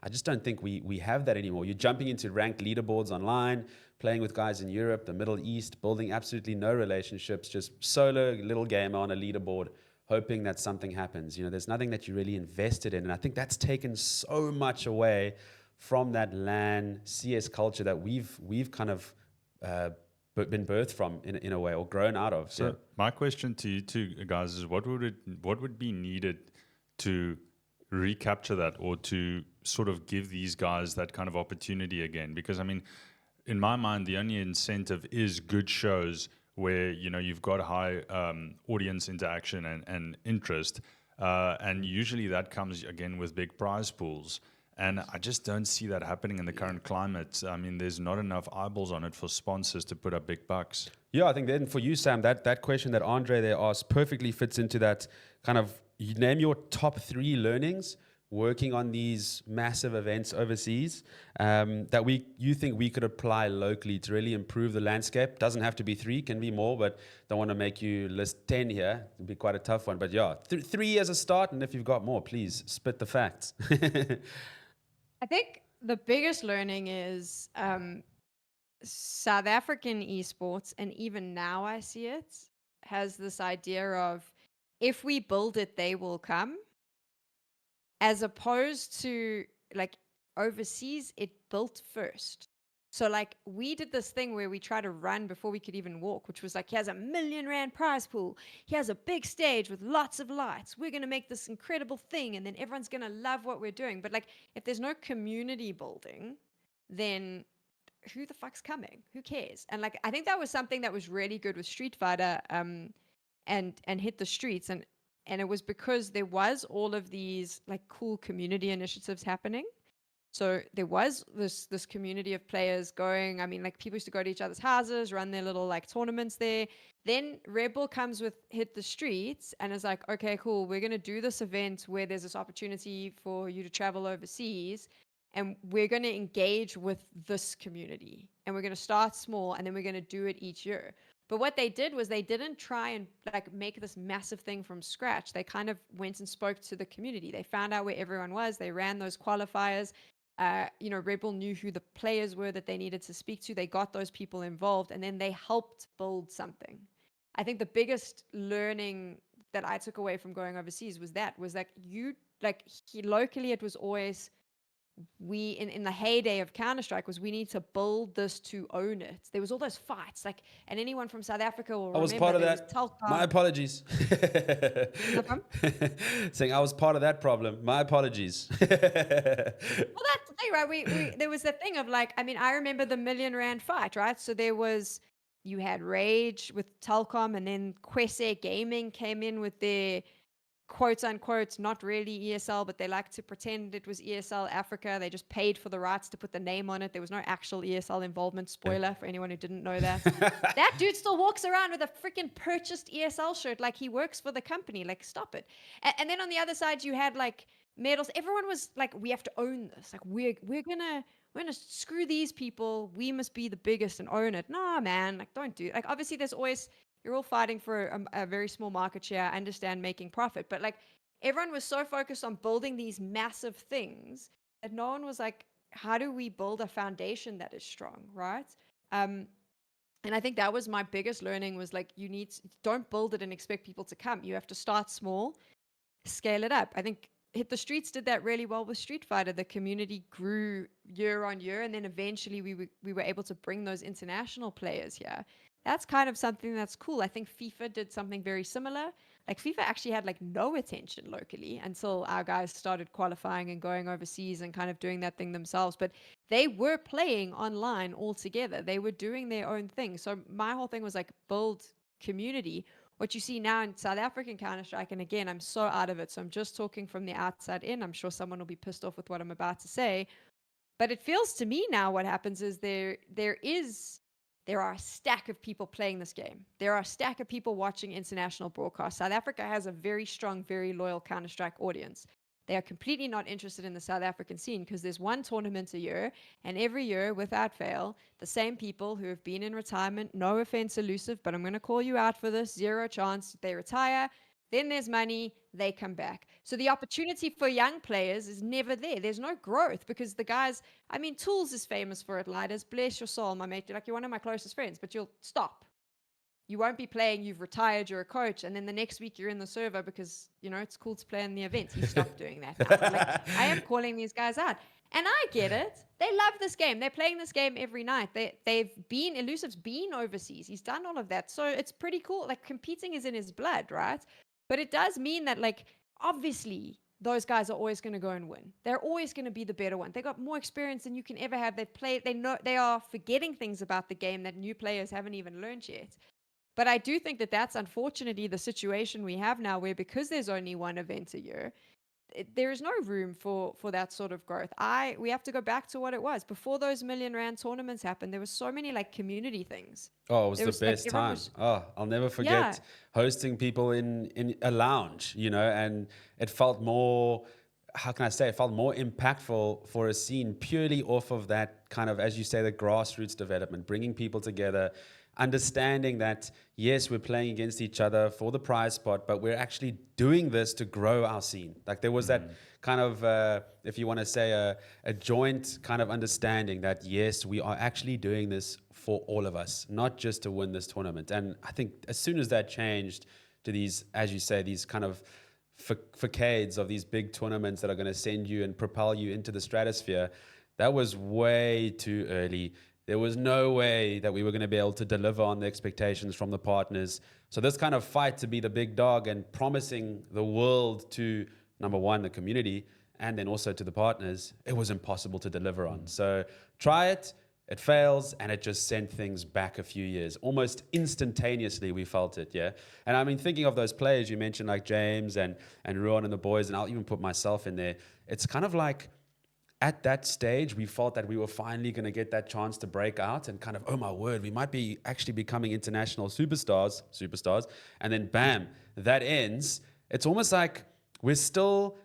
I just don't think we have that anymore. You're jumping into ranked leaderboards online, playing with guys in Europe, the Middle East, building absolutely no relationships, just solo little gamer on a leaderboard, hoping that something happens. There's nothing that you really invested in, and I think that's taken so much away from that LAN CS culture that we've kind of been birthed from in a way, or grown out of. So my question to you two guys is, what would be needed to recapture that, or to sort of give these guys that kind of opportunity again? Because I mean, in my mind, the only incentive is good shows where you've got high audience interaction and interest, and usually that comes again with big prize pools. And I just don't see that happening in the current climate. I mean, there's not enough eyeballs on it for sponsors to put up big bucks. Yeah, I think then for you, Sam, that question that Andre there asked perfectly fits into that kind of, you name your top 3 learnings working on these massive events overseas that you think we could apply locally to really improve the landscape. Doesn't have to be 3, can be more, but don't want to make you list 10 here. It'd be quite a tough one. But yeah, 3 as a start, and if you've got more, please spit the facts. I think the biggest learning is South African esports, and even now I see it, has this idea of if we build it, they will come, as opposed to like overseas, it built first. So like we did this thing where we tried to run before we could even walk, which was like, he has a R1 million prize pool. He has a big stage with lots of lights. We're going to make this incredible thing, and then everyone's going to love what we're doing. But like, if there's no community building, then who the fuck's coming? Who cares? And like, I think that was something that was really good with Street Fighter and Hit the Streets. And it was because there was all of these like cool community initiatives happening. So there was this community of players going. I mean, like people used to go to each other's houses, run their little like tournaments there. Then Red Bull comes with Hit the Streets and is like, okay, cool. We're going to do this event where there's this opportunity for you to travel overseas. And we're going to engage with this community. And we're going to start small, and then we're going to do it each year. But what they did was they didn't try and like make this massive thing from scratch. They kind of went and spoke to the community. They found out where everyone was. They ran those qualifiers. Red Bull knew who the players were that they needed to speak to. They got those people involved, and then they helped build something. I think the biggest learning that I took away from going overseas was that locally it was always, we in the heyday of Counter-Strike was, we need to build this to own it. There was all those fights, like, and anyone from South Africa will remember. I was part of that. My apologies. Saying I was part of that problem. My apologies. Well, that's the thing, right? We there was the thing of like, I mean, I remember the R1 million fight, right? So you had Rage with Telkom, and then Kwese Gaming came in with their quote unquote, not really ESL, but they like to pretend it was ESL Africa. They just paid for the rights to put the name on it. There was no actual ESL involvement. Spoiler for anyone who didn't know that. That dude still walks around with a freaking purchased ESL shirt like he works for the company. Like, stop it. And then on the other side, you had like medals. Everyone was like, we have to own this. Like, we're gonna screw these people. We must be the biggest and own it. Nah, man, like, don't do it. Like, obviously there's always, you're all fighting for a very small market share. I understand making profit, but like, everyone was so focused on building these massive things that no one was like, how do we build a foundation that is strong, right? And I think that was my biggest learning, was like, don't build it and expect people to come. You have to start small, scale it up. I think Hit the Streets did that really well with Street Fighter. The community grew year on year, and then eventually we were able to bring those international players here. That's kind of something that's cool. I think FIFA did something very similar. Like, FIFA actually had like no attention locally until our guys started qualifying and going overseas and kind of doing that thing themselves. But they were playing online all together. They were doing their own thing. So my whole thing was like, build community. What you see now in South African Counter-Strike, and again, I'm so out of it, so I'm just talking from the outside in. I'm sure someone will be pissed off with what I'm about to say. But it feels to me now what happens is there are a stack of people playing this game. There are a stack of people watching international broadcasts. South Africa has a very strong, very loyal Counter-Strike audience. They are completely not interested in the South African scene because there's one tournament a year, and every year, without fail, the same people who have been in retirement, no offense, Elusive, but I'm going to call you out for this, 0 chance, they retire, then there's money, they come back. So the opportunity for young players is never there. There's no growth because the guys, I mean, Tools is famous for it, Lighters. Bless your soul, my mate. You're one of my closest friends, but you'll stop. You won't be playing, you've retired, you're a coach, and then the next week you're in the server because, it's cool to play in the events. You stopped doing that now. Like, I am calling these guys out. And I get it. They love this game. They're playing this game every night. Elusive's been overseas. He's done all of that. So it's pretty cool. Like, competing is in his blood, right? But it does mean that, like, obviously, those guys are always going to go and win. They're always going to be the better one. They got more experience than you can ever have. They know they are forgetting things about the game that new players haven't even learned yet. But I do think that that's unfortunately the situation we have now, where because there's only one event a year, there is no room for that sort of growth. We have to go back to what it was before those million-rand tournaments happened. There was so many like community things. Oh, it was There the was like best everyone time. was Oh, I'll never yeah. forget hosting people in a lounge, you know, and it felt more, how can I say, it felt more impactful for a scene purely off of that kind of, as you say, the grassroots development, bringing people together, understanding that, yes, we're playing against each other for the prize pot, but we're actually doing this to grow our scene. Like there was that kind of, if you want to say, a joint kind of understanding that, yes, we are actually doing this for all of us, not just to win this tournament. And I think as soon as that changed to these, as you say, these kind of facades of these big tournaments that are going to send you and propel you into the stratosphere, that was way too early. There was no way that we were going to be able to deliver on the expectations from the partners. So this kind of fight to be the big dog and promising the world to, number one, the community, and then also to the partners, it was impossible to deliver on. So try it, it fails, and it just sent things back a few years. Almost instantaneously, we felt it, yeah? And I mean, thinking of those players you mentioned, like James and Ruan and the boys, and I'll even put myself in there, it's kind of like, at that stage, we felt that we were finally going to get that chance to break out and kind of, oh my word, we might be actually becoming international superstars, and then bam, that ends. It's almost like we're still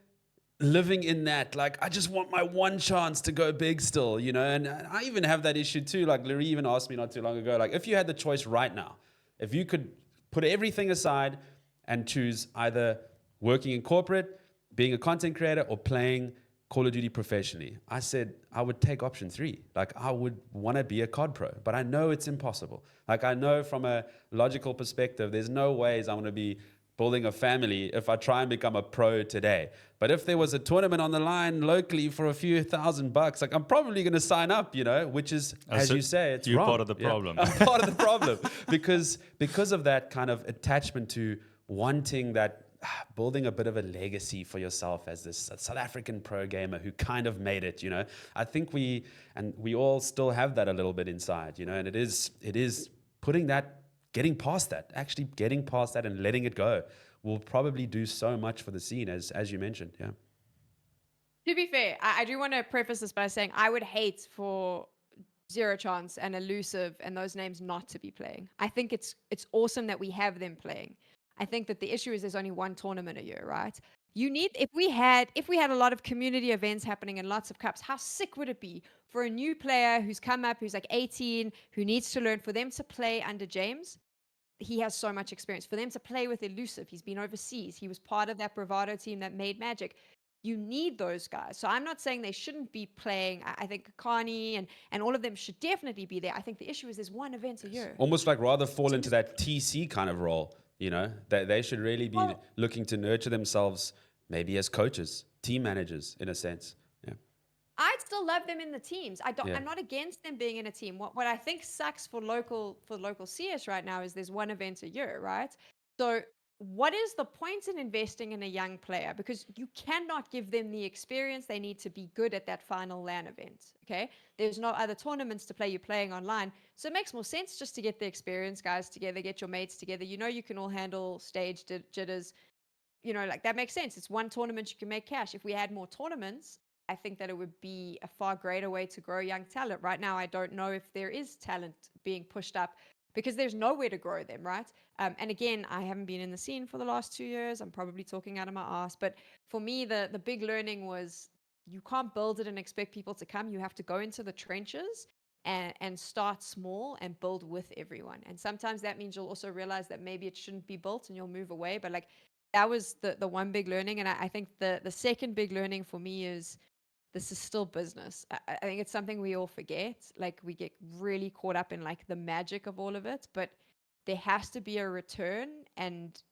living in that, like, I just want my one chance to go big still, you know? And I even have that issue too. Like, Larry even asked me not too long ago, like, if you had the choice right now, if you could put everything aside and choose either working in corporate, being a content creator, or playing Call of Duty professionally, I said I would take option 3. Like, I would want to be a COD pro, but I know it's impossible. Like, I know from a logical perspective, there's no ways I'm going to be building a family if I try and become a pro today. But if there was a tournament on the line locally for a few $1,000, like, I'm probably going to sign up, you know, which is, as you say, it's you're wrong. part of the problem. I'm part of the problem because of that kind of attachment to wanting that, building a bit of a legacy for yourself as this South African pro gamer who kind of made it, you know. I think we all still have that a little bit inside, you know, and it is putting that, getting past that and letting it go will probably do so much for the scene, as you mentioned, yeah. To be fair, I do want to preface this by saying I would hate for Zero Chance and Elusive and those names not to be playing. I think it's awesome that we have them playing. I think that the issue is there's only one tournament a year, right? You need, if we had a lot of community events happening and lots of cups, how sick would it be for a new player who's come up, who's like 18, who needs to learn, for them to play under James? He has so much experience. For them to play with Elusive, he's been overseas. He was part of that Bravado team that made magic. You need those guys. So I'm not saying they shouldn't be playing. I think Kani and all of them should definitely be there. I think the issue is there's one event a year. Almost like rather fall into that TC kind of role, you know, that they should really be looking to nurture themselves, maybe as coaches, team managers, in a sense. Yeah. I'd still love them in the teams. I'm not against them being in a team. What I think sucks for local CS right now is there's one event a year, right? So what is the point in investing in a young player? Because you cannot give them the experience they need to be good at that final LAN event. Okay, there's no other tournaments to play. You're playing online, so it makes more sense just to get the experienced guys together, get your mates together. You know, you can all handle stage jitters. You know, like, that makes sense. It's one tournament, you can make cash. If we had more tournaments, I think that it would be a far greater way to grow young talent. Right now, I don't know if there is talent being pushed up because there's nowhere to grow them, right? And again, I haven't been in the scene for the last 2 years. I'm probably talking out of my ass. But for me, the big learning was you can't build it and expect people to come. You have to go into the trenches and start small and build with everyone. And sometimes that means you'll also realize that maybe it shouldn't be built and you'll move away. But like, that was the one big learning. And I think the second big learning for me is this is still business. I think it's something we all forget. Like, we get really caught up in like the magic of all of it, but there has to be a return, and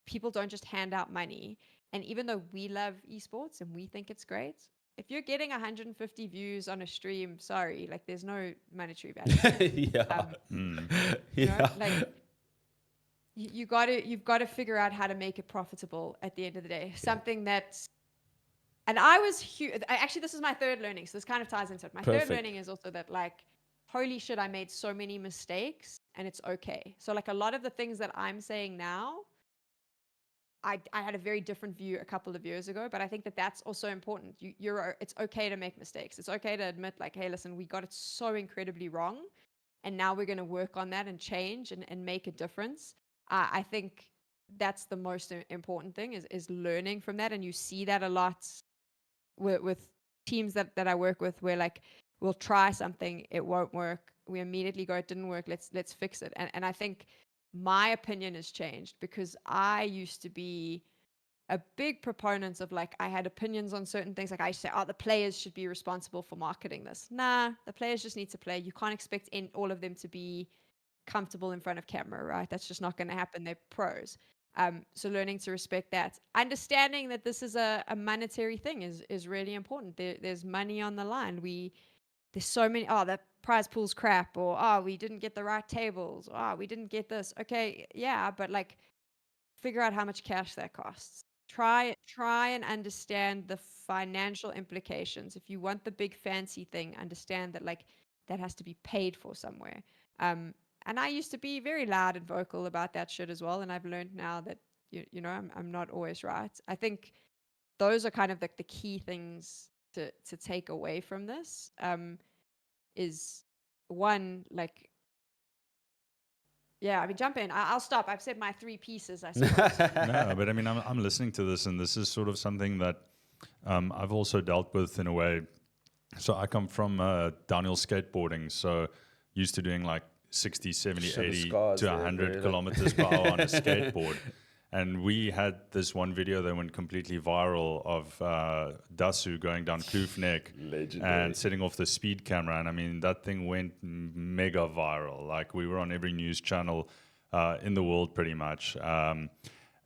people don't just hand out money. And even though we love esports and we think it's great, if you're getting 150 views on a stream, sorry, like, there's no monetary value. Yeah. You know, like, you've got to figure out how to make it profitable at the end of the day. Something that's, and I was huge. Actually, this is my third learning, so this kind of ties into it. My third learning is also that, like, holy shit, I made so many mistakes and it's okay. So like a lot of the things that I'm saying now, I had a very different view a couple of years ago, but I think that that's also important. It's okay to make mistakes. It's okay to admit like, hey, listen, we got it so incredibly wrong, and now we're going to work on that and change and make a difference. I think that's the most important thing is learning from that. And you see that a lot with teams that I work with, where like we'll try something, it won't work. We immediately go, it didn't work. Let's fix it. And I think my opinion has changed because I used to be a big proponent of like, I had opinions on certain things. Like I say, oh, the players should be responsible for marketing this. Nah, the players just need to play. You can't expect all of them to be comfortable in front of camera, right? That's just not going to happen. They're pros. So learning to respect that, understanding that this is a monetary thing is really important. There's money on the line. There's so many, oh, the prize pool's crap, or oh, we didn't get the right tables, or oh, we didn't get this. Okay, yeah, but like figure out how much cash that costs. Try and understand the financial implications. If you want the big fancy thing, understand that like that has to be paid for somewhere. And I used to be very loud and vocal about that shit as well, and I've learned now that you know I'm not always right. I think those are kind of like the key things to take away from this. Is one, like, yeah, I mean, jump in. I'll stop. I've said my 3 pieces, I suppose. No, but I mean, I'm listening to this, and this is sort of something that I've also dealt with in a way. So I come from downhill skateboarding, so used to doing like 60, 70, Show the 80 scars to there, 100 really. kilometers per hour on a skateboard. And we had this one video that went completely viral of Dasu going down Kloof Neck Legendary. and setting off the speed camera. And I mean, that thing went mega viral. Like we were on every news channel in the world pretty much.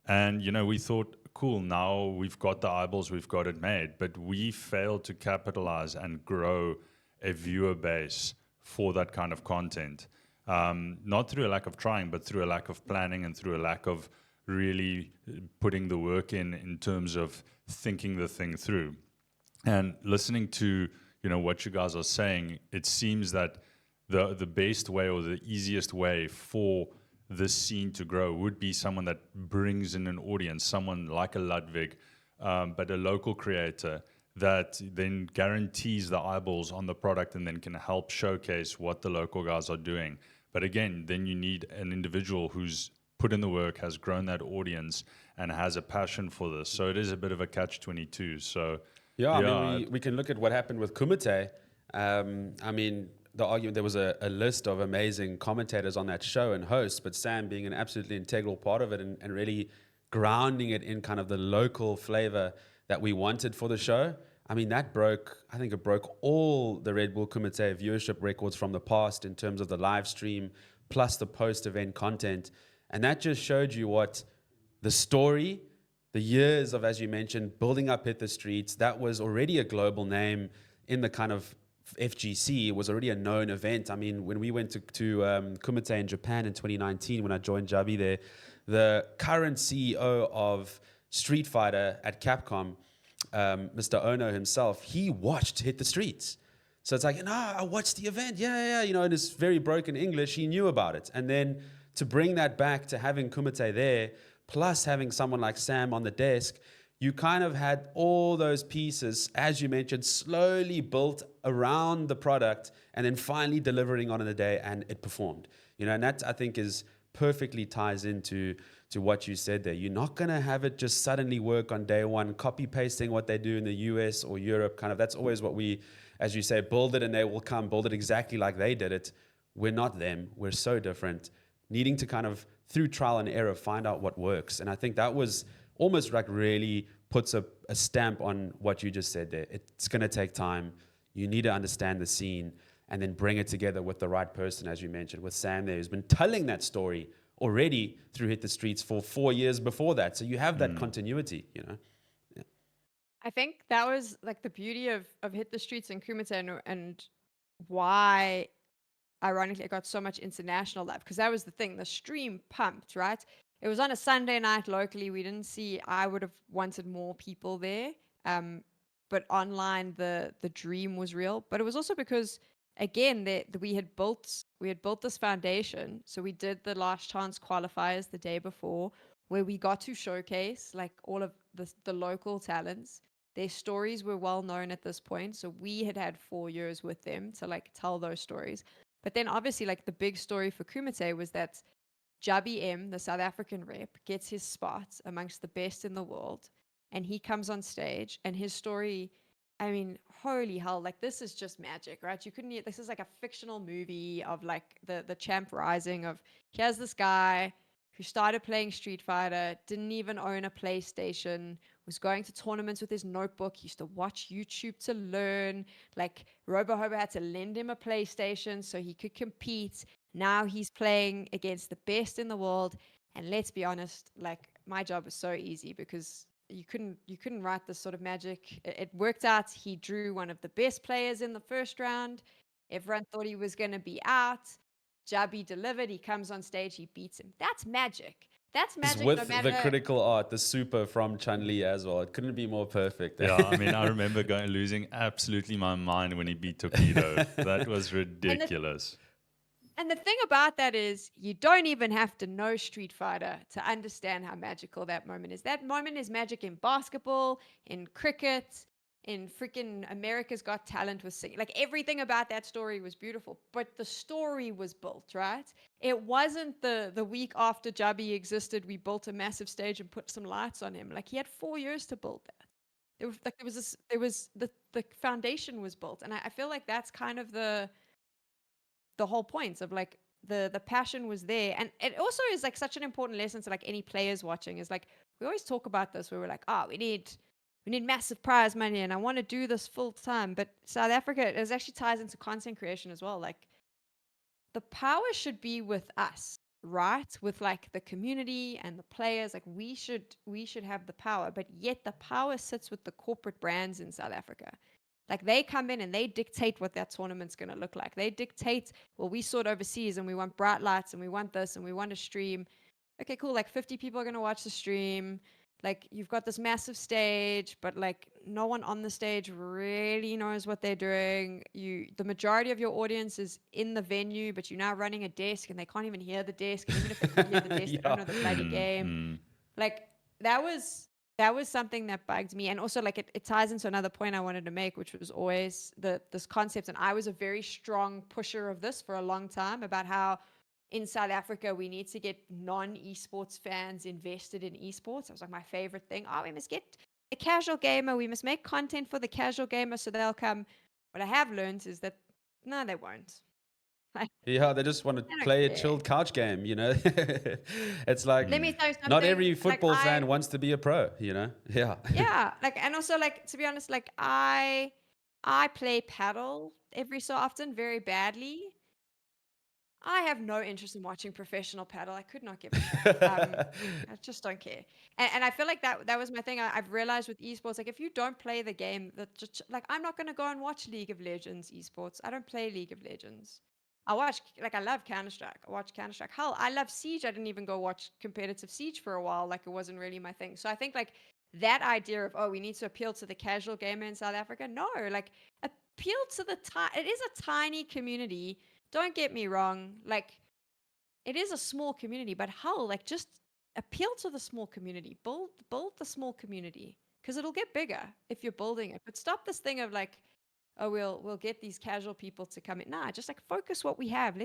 And, you know, we thought, cool, now we've got the eyeballs, we've got it made. But we failed to capitalize and grow a viewer base for that kind of content. Not through a lack of trying, but through a lack of planning and through a lack of really putting the work in terms of thinking the thing through. And listening to, you know, what you guys are saying, it seems that the best way or the easiest way for this scene to grow would be someone that brings in an audience, someone like a Ludwig, but a local creator that then guarantees the eyeballs on the product and then can help showcase what the local guys are doing. But again, then you need an individual who's put in the work, has grown that audience, and has a passion for this. So it is a bit of a catch-22. So Yeah, I mean, we can look at what happened with Kumite. I mean, the argument, there was a list of amazing commentators on that show and hosts, but Sam being an absolutely integral part of it and really grounding it in kind of the local flavor that we wanted for the show. I mean, I think it broke all the Red Bull Kumite viewership records from the past in terms of the live stream plus the post-event content. And that just showed you what the story, the years of, as you mentioned, building up Hit the Streets, that was already a global name in the kind of FGC. It was already a known event. I mean, when we went to Kumite in Japan in 2019, when I joined Javi there, the current CEO of Street Fighter at Capcom, Mr. Ono himself, he watched Hit the Streets. So it's like, no, I watched the event. Yeah. You know, in his very broken English, he knew about it. And then to bring that back to having Kumite there, plus having someone like Sam on the desk, you kind of had all those pieces, as you mentioned, slowly built around the product and then finally delivering on in the day, and it performed. You know, and that, I think, is perfectly ties into what you said there. You're not going to have it just suddenly work on day one, copy-pasting what they do in the US or Europe. Kind of, that's always what we, as you say, build it and they will come, build it exactly like they did it. We're not them. We're so different. Needing to kind of, through trial and error, find out what works. And I think that was almost like really puts a stamp on what you just said there. It's going to take time. You need to understand the scene and then bring it together with the right person, as you mentioned, with Sam there, who's been telling that story already through Hit the Streets for 4 years before that. So you have that continuity, you know. Yeah. I think that was like the beauty of Hit the Streets and Kumite and why, ironically, it got so much international love, because that was the thing. The stream pumped, right? It was on a Sunday night locally. We didn't see, I would have wanted more people there. But online, the dream was real. But it was also because again, we had built this foundation. So we did the last chance qualifiers the day before, where we got to showcase like all of the local talents. Their stories were well known at this point, so we had 4 years with them to like tell those stories. But then obviously, like the big story for Kumite was that Jabi M, the South African rep, gets his spot amongst the best in the world, and he comes on stage, and his story, I mean, holy hell, like this is just magic, right? You couldn't, this is like a fictional movie of like the champ rising of, here's this guy who started playing Street Fighter, didn't even own a PlayStation, was going to tournaments with his notebook, used to watch YouTube to learn. Like RoboHobo had to lend him a PlayStation so he could compete. Now he's playing against the best in the world. And let's be honest, like my job was so easy because you couldn't write this sort of magic. It worked out. He drew one of the best players in the first round. Everyone thought he was going to be out. Jabi delivered. He comes on stage. He beats him. That's magic. That's magic. With no the matter critical art, the super from Chun-Li as well. It couldn't be more perfect. Yeah, I mean, I remember losing absolutely my mind when he beat Tokido. That was ridiculous. And the thing about that is you don't even have to know Street Fighter to understand how magical that moment is. That moment is magic in basketball, in cricket, in freaking America's Got Talent with singing. Like everything about that story was beautiful, but the story was built, right? It wasn't the week after Jabi existed, we built a massive stage and put some lights on him. Like he had 4 years to build that. The foundation was built. And I feel like that's kind of the whole point of like the passion was there. And it also is like such an important lesson to like any players watching is like we always talk about this where we're like, we need massive prize money and I want to do this full time. But South Africa, it actually ties into content creation as well. Like the power should be with us, right? With like the community and the players. Like we should have the power, but yet the power sits with the corporate brands in South Africa. Like they come in and they dictate what that tournament's going to look like. They dictate, well, we sort overseas and we want bright lights and we want this and we want to stream. Okay, cool. Like 50 people are going to watch the stream. Like you've got this massive stage, but like no one on the stage really knows what they're doing. The majority of your audience is in the venue, but you're now running a desk and they can't even hear the desk. And even if they can hear the desk, they don't know the bloody game. Like that was something that bugged me. And also like it ties into another point I wanted to make, which was always this concept. And I was a very strong pusher of this for a long time about how in South Africa, we need to get non-esports fans invested in esports. That was like my favorite thing. We must get a casual gamer. We must make content for the casual gamer so they'll come. What I have learned is that, no, they won't. Yeah, they just want to play a chilled couch game, you know? It's like, let me tell you something. not every football fan wants to be a pro, you know? Yeah. Yeah, like, and also like, to be honest, like I play paddle every so often very badly. I have no interest in watching professional paddle. I could not give a shit. I just don't care. And I feel like that was my thing. I've realized with esports, like if you don't play the game, that just like I'm not going to go and watch League of Legends esports. I don't play League of Legends. I love Counter-Strike. I watch Counter-Strike. Hell, I love Siege. I didn't even go watch competitive Siege for a while. Like it wasn't really my thing. So I think like that idea of, we need to appeal to the casual gamer in South Africa. No, like appeal to it is a tiny community. Don't get me wrong, like it is a small community, but hell, like just appeal to the small community. Build the small community because it'll get bigger if you're building it. But stop this thing of like, we'll get these casual people to come in. Nah, just like focus what we have.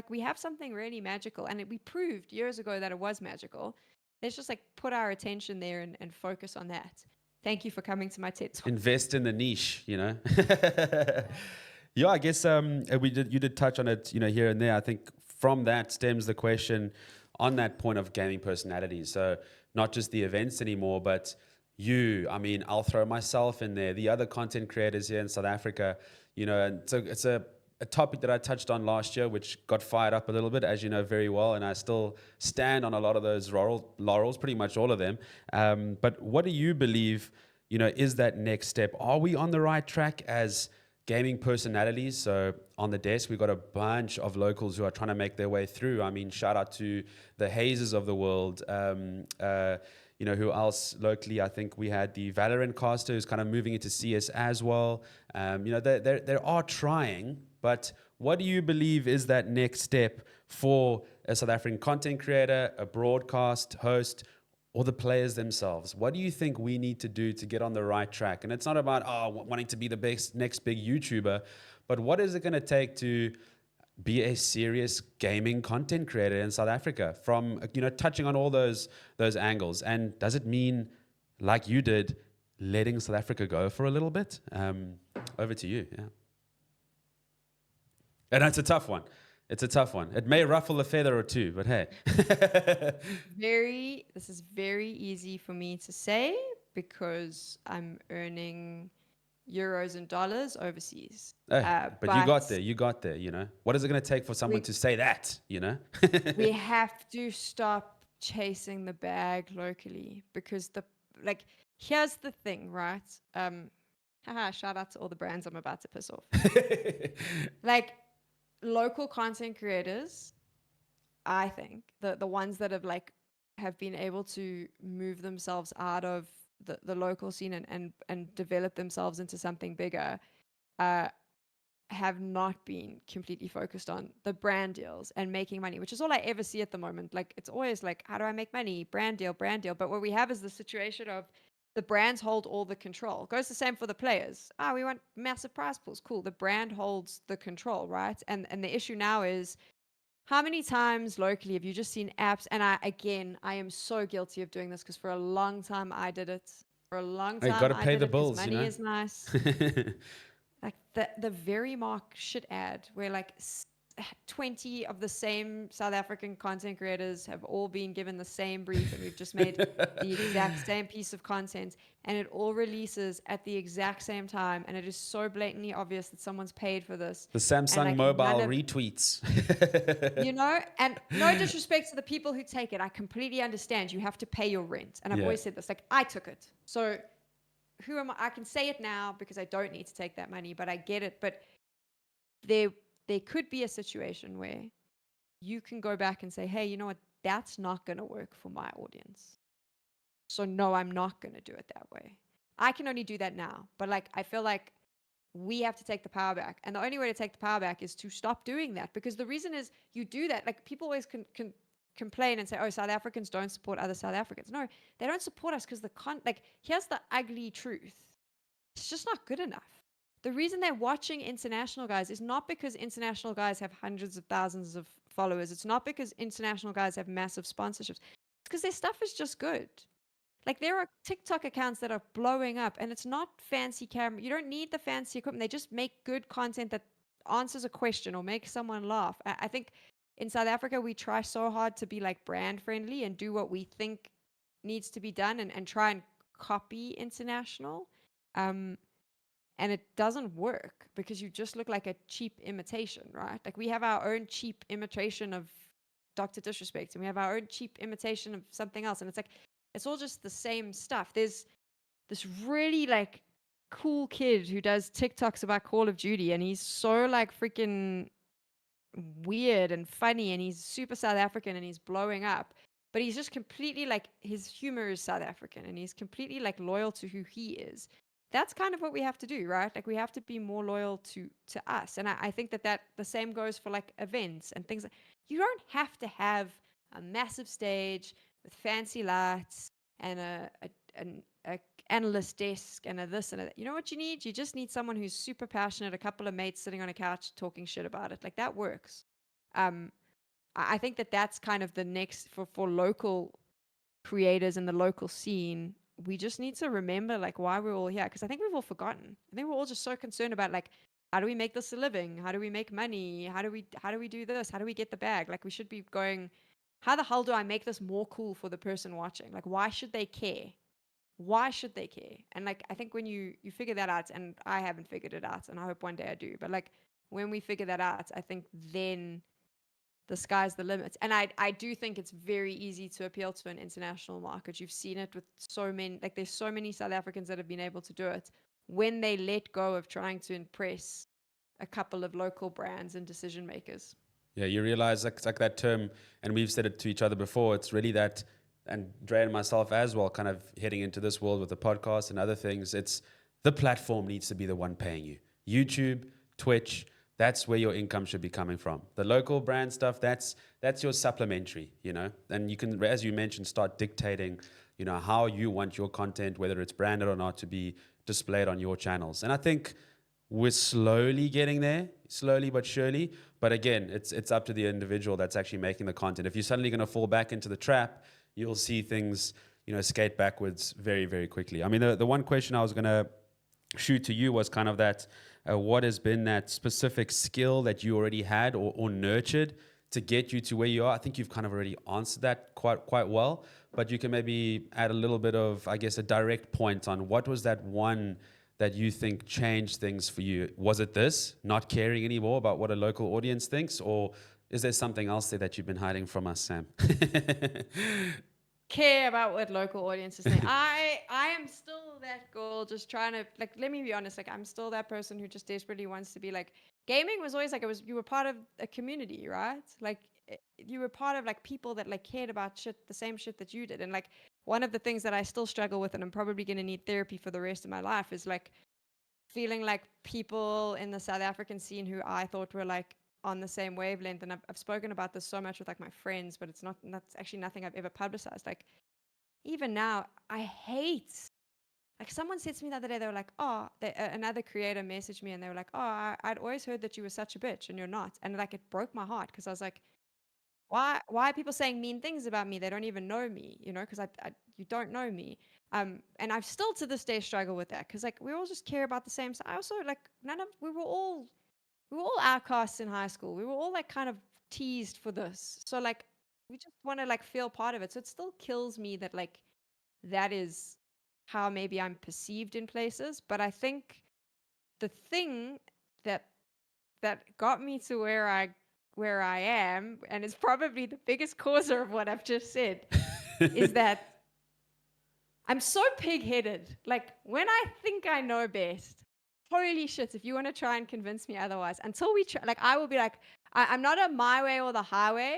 We have something really magical, and we proved years ago that it was magical. Let's just like put our attention there and focus on that. Thank you for coming to my TED Talk. Invest in the niche, you know? Yeah, I guess you did touch on it, you know, here and there. I think from that stems the question on that point of gaming personalities. So not just the events anymore, but I mean, I'll throw myself in there, the other content creators here in South Africa, you know, and so it's a topic that I touched on last year, which got fired up a little bit, as you know very well, and I still stand on a lot of those laurels, pretty much all of them. But what do you believe, you know, is that next step? Are we on the right track as gaming personalities? So on the desk, we've got a bunch of locals who are trying to make their way through. I mean, shout out to the Hazes of the world. You know, who else locally? I think we had the Valorant caster who's kind of moving into CS as well. You know, they are trying, but what do you believe is that next step for a South African content creator, a broadcast host, or the players themselves? What do you think we need to do to get on the right track? And it's not about wanting to be the next big YouTuber, but what is it going to take to be a serious gaming content creator in South Africa, from touching on all those angles? And does it mean, like you did, letting South Africa go for a little bit? Over to you. Yeah. And it's a tough one. It may ruffle a feather or two, but hey. This is very easy for me to say because I'm earning euros and dollars overseas. But you got there, What is it going to take for someone to say that, We have to stop chasing the bag locally, because here's the thing, right? Shout out to all the brands I'm about to piss off. Local content creators, I think, the ones that have been able to move themselves out of the local scene and develop themselves into something bigger, have not been completely focused on the brand deals and making money, which is all I ever see at the moment. It's always how do I make money? Brand deal. But what we have is the situation of the brands hold all the control. Goes the same for the players. We want massive prize pools. Cool. The brand holds the control, right? And the issue now is, how many times locally have you just seen apps? And I am so guilty of doing this, because for a long time I did it. For a long time, you got to pay the bills. Money is nice. The Very Mark shit ad, where 20 of the same South African content creators have all been given the same brief, and we've just made the exact same piece of content, and it all releases at the exact same time, and it is so blatantly obvious that someone's paid for this. The Samsung mobile retweets. And no disrespect to the people who take it. I completely understand. You have to pay your rent. And I've always said this, I took it. So who am I? I can say it now because I don't need to take that money, but I get it. But there could be a situation where you can go back and say, hey, you know what? That's not going to work for my audience. So no, I'm not going to do it that way. I can only do that now. But I feel like we have to take the power back. And the only way to take the power back is to stop doing that. Because the reason is, you do that. People always complain and say, oh, South Africans don't support other South Africans. No, they don't support us because here's the ugly truth. It's just not good enough. The reason they're watching international guys is not because international guys have hundreds of thousands of followers. It's not because international guys have massive sponsorships. It's because their stuff is just good. There are TikTok accounts that are blowing up, and it's not fancy camera. You don't need the fancy equipment. They just make good content that answers a question or makes someone laugh. I think in South Africa, we try so hard to be brand friendly and do what we think needs to be done, and try and copy international. And it doesn't work, because you just look like a cheap imitation, right? We have our own cheap imitation of Dr. Disrespect, and we have our own cheap imitation of something else. And it's all just the same stuff. There's this really cool kid who does TikToks about Call of Duty, and he's so freaking weird and funny, and he's super South African, and he's blowing up. But he's just completely his humor is South African, and he's completely loyal to who he is. That's kind of what we have to do, right? We have to be more loyal to us. And I think that the same goes for events and things. You don't have to have a massive stage with fancy lights and an analyst desk and a this and a that. You know what you need? You just need someone who's super passionate, a couple of mates sitting on a couch talking shit about it. That works. I think that's kind of the next for local creators in the local scene. We just need to remember why we're all here, because I think we've all forgotten. I think we're all just so concerned about how do we make this a living? How do we make money? How do we do this? How do we get the bag? We should be going, how the hell do I make this more cool for the person watching? Why should they care? Why should they care? And I think when you figure that out, and I haven't figured it out, and I hope one day I do, but when we figure that out, I think then the sky's the limit. And I do think it's very easy to appeal to an international market. You've seen it with so many, there's so many South Africans that have been able to do it when they let go of trying to impress a couple of local brands and decision makers. Yeah, you realize it's that term, and we've said it to each other before, it's really that, and Dre and myself as well, kind of heading into this world with the podcast and other things, it's the platform needs to be the one paying you. YouTube, Twitch, that's where your income should be coming from. The local brand stuff, that's your supplementary, you know. And you can, as you mentioned, start dictating, you know, how you want your content, whether it's branded or not, to be displayed on your channels. And I think we're slowly getting there, slowly but surely. But again, it's up to the individual that's actually making the content. If you're suddenly going to fall back into the trap, you'll see things, you know, skate backwards very, very quickly. I mean, the one question I was going to shoot to you was kind of that, what has been that specific skill that you already had or nurtured to get you to where you are? I think you've kind of already answered that quite well, but you can maybe add a little bit of, I guess, a direct point on what was that one that you think changed things for you. Was it this, not caring anymore about what a local audience thinks, or is there something else there that you've been hiding from us, Sam? Care about what local audiences think. I am still that girl just trying to, like, let me be honest, like, I'm still that person who just desperately wants to be like, gaming was always like, you were part of a community, right? Like, you were part of like people that like cared about the same shit that you did. And like, one of the things that I still struggle with, and I'm probably going to need therapy for the rest of my life, is like feeling like people in the South African scene who I thought were like on the same wavelength. And I've spoken about this so much with like my friends, but that's actually nothing I've ever publicized. Like, even now, I hate, like, someone said to me the other day, they were like, oh, another creator messaged me and they were like, oh, I'd always heard that you were such a bitch and you're not. And like, it broke my heart because I was like, why are people saying mean things about me? They don't even know me, you know, because you don't know me. And I've still to this day struggle with that because like, we all just care about the same. So I also like, we were all outcasts in high school. We were all like kind of teased for this. So like, we just want to like feel part of it. So it still kills me that like, that is how maybe I'm perceived in places. But I think the thing that got me to where I am, and is probably the biggest causer of what I've just said, is that I'm so pig-headed. Like, when I think I know best, holy shit, if you want to try and convince me otherwise, until we try, like, I will be like, I'm not a my way or the highway.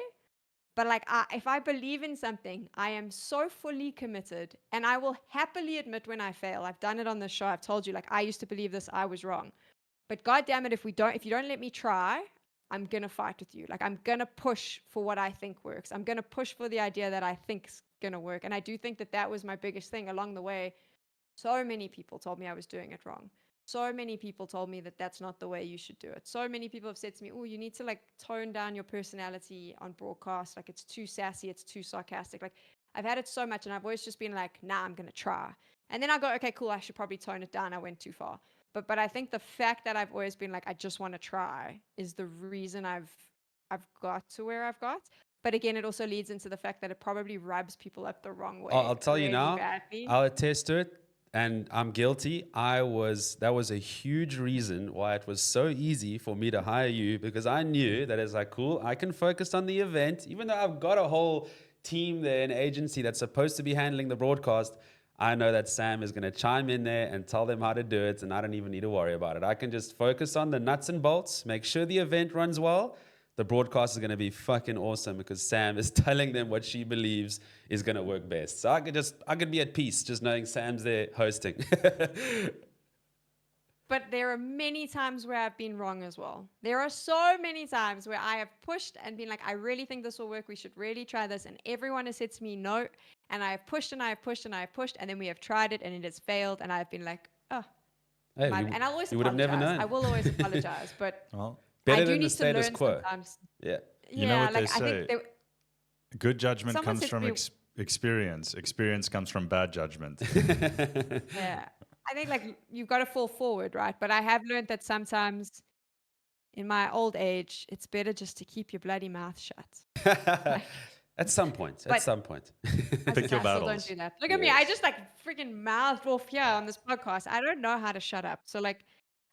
But like, if I believe in something, I am so fully committed, and I will happily admit when I fail. I've done it on this show. I've told you, like, I used to believe this, I was wrong. But God damn it, if you don't let me try, I'm gonna fight with you. Like, I'm gonna push for what I think works. I'm gonna push for the idea that I think's gonna work. And I do think that was my biggest thing along the way. So many people told me I was doing it wrong. So many people told me that that's not the way you should do it. So many people have said to me, oh, you need to like tone down your personality on broadcast. Like, it's too sassy, it's too sarcastic. Like, I've had it so much, and I've always just been like, nah, I'm going to try. And then I go, okay, cool, I should probably tone it down. I went too far. But I think the fact that I've always been like, I just want to try, is the reason I've got to where I've got. But again, it also leads into the fact that it probably rubs people up the wrong way. I'll tell you really now, badly. I'll attest to it. And I'm guilty. That was a huge reason why it was so easy for me to hire you, because I knew that it's like, cool, I can focus on the event, even though I've got a whole team there, an agency that's supposed to be handling the broadcast. I know that Sam is going to chime in there and tell them how to do it, and I don't even need to worry about it. I can just focus on the nuts and bolts, make sure the event runs well. The broadcast is going to be fucking awesome because Sam is telling them what she believes is going to work best. So I could be at peace just knowing Sam's there hosting. But there are many times where I've been wrong as well. There are so many times where I have pushed and been like, I really think this will work. We should really try this. And everyone has said to me, no. And I have pushed and I have pushed and I have pushed. And then we have tried it and it has failed. And I've been like, oh. Hey, And I'll always you would have never apologize. known. I will always apologize. But Well, better I do than the need to status learn quo. sometimes. Yeah. You know what like, they I say. think Good judgment someone comes said to from me- experience. Experience comes from bad judgment. yeah. I think like you've got to fall forward, right? But I have learned that sometimes in my old age, it's better just to keep your bloody mouth shut. At some point. But- At some point. I Pick your still don't battles. do that. Look at me. I Yes. just like freaking mouthed off here on this podcast. I don't know how to shut up. So like,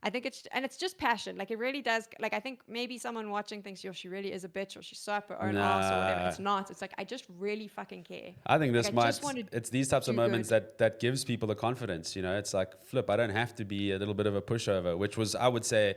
I think it's just passion. Like, it really does. Like, I think maybe someone watching thinks, yo, she really is a bitch, or she's so up her own ass or whatever. It's not. It's like, I just really fucking care. I think Like, it's these types of do moments good. that gives people the confidence, you know. It's like, flip, I don't have to be a little bit of a pushover, which was, I would say,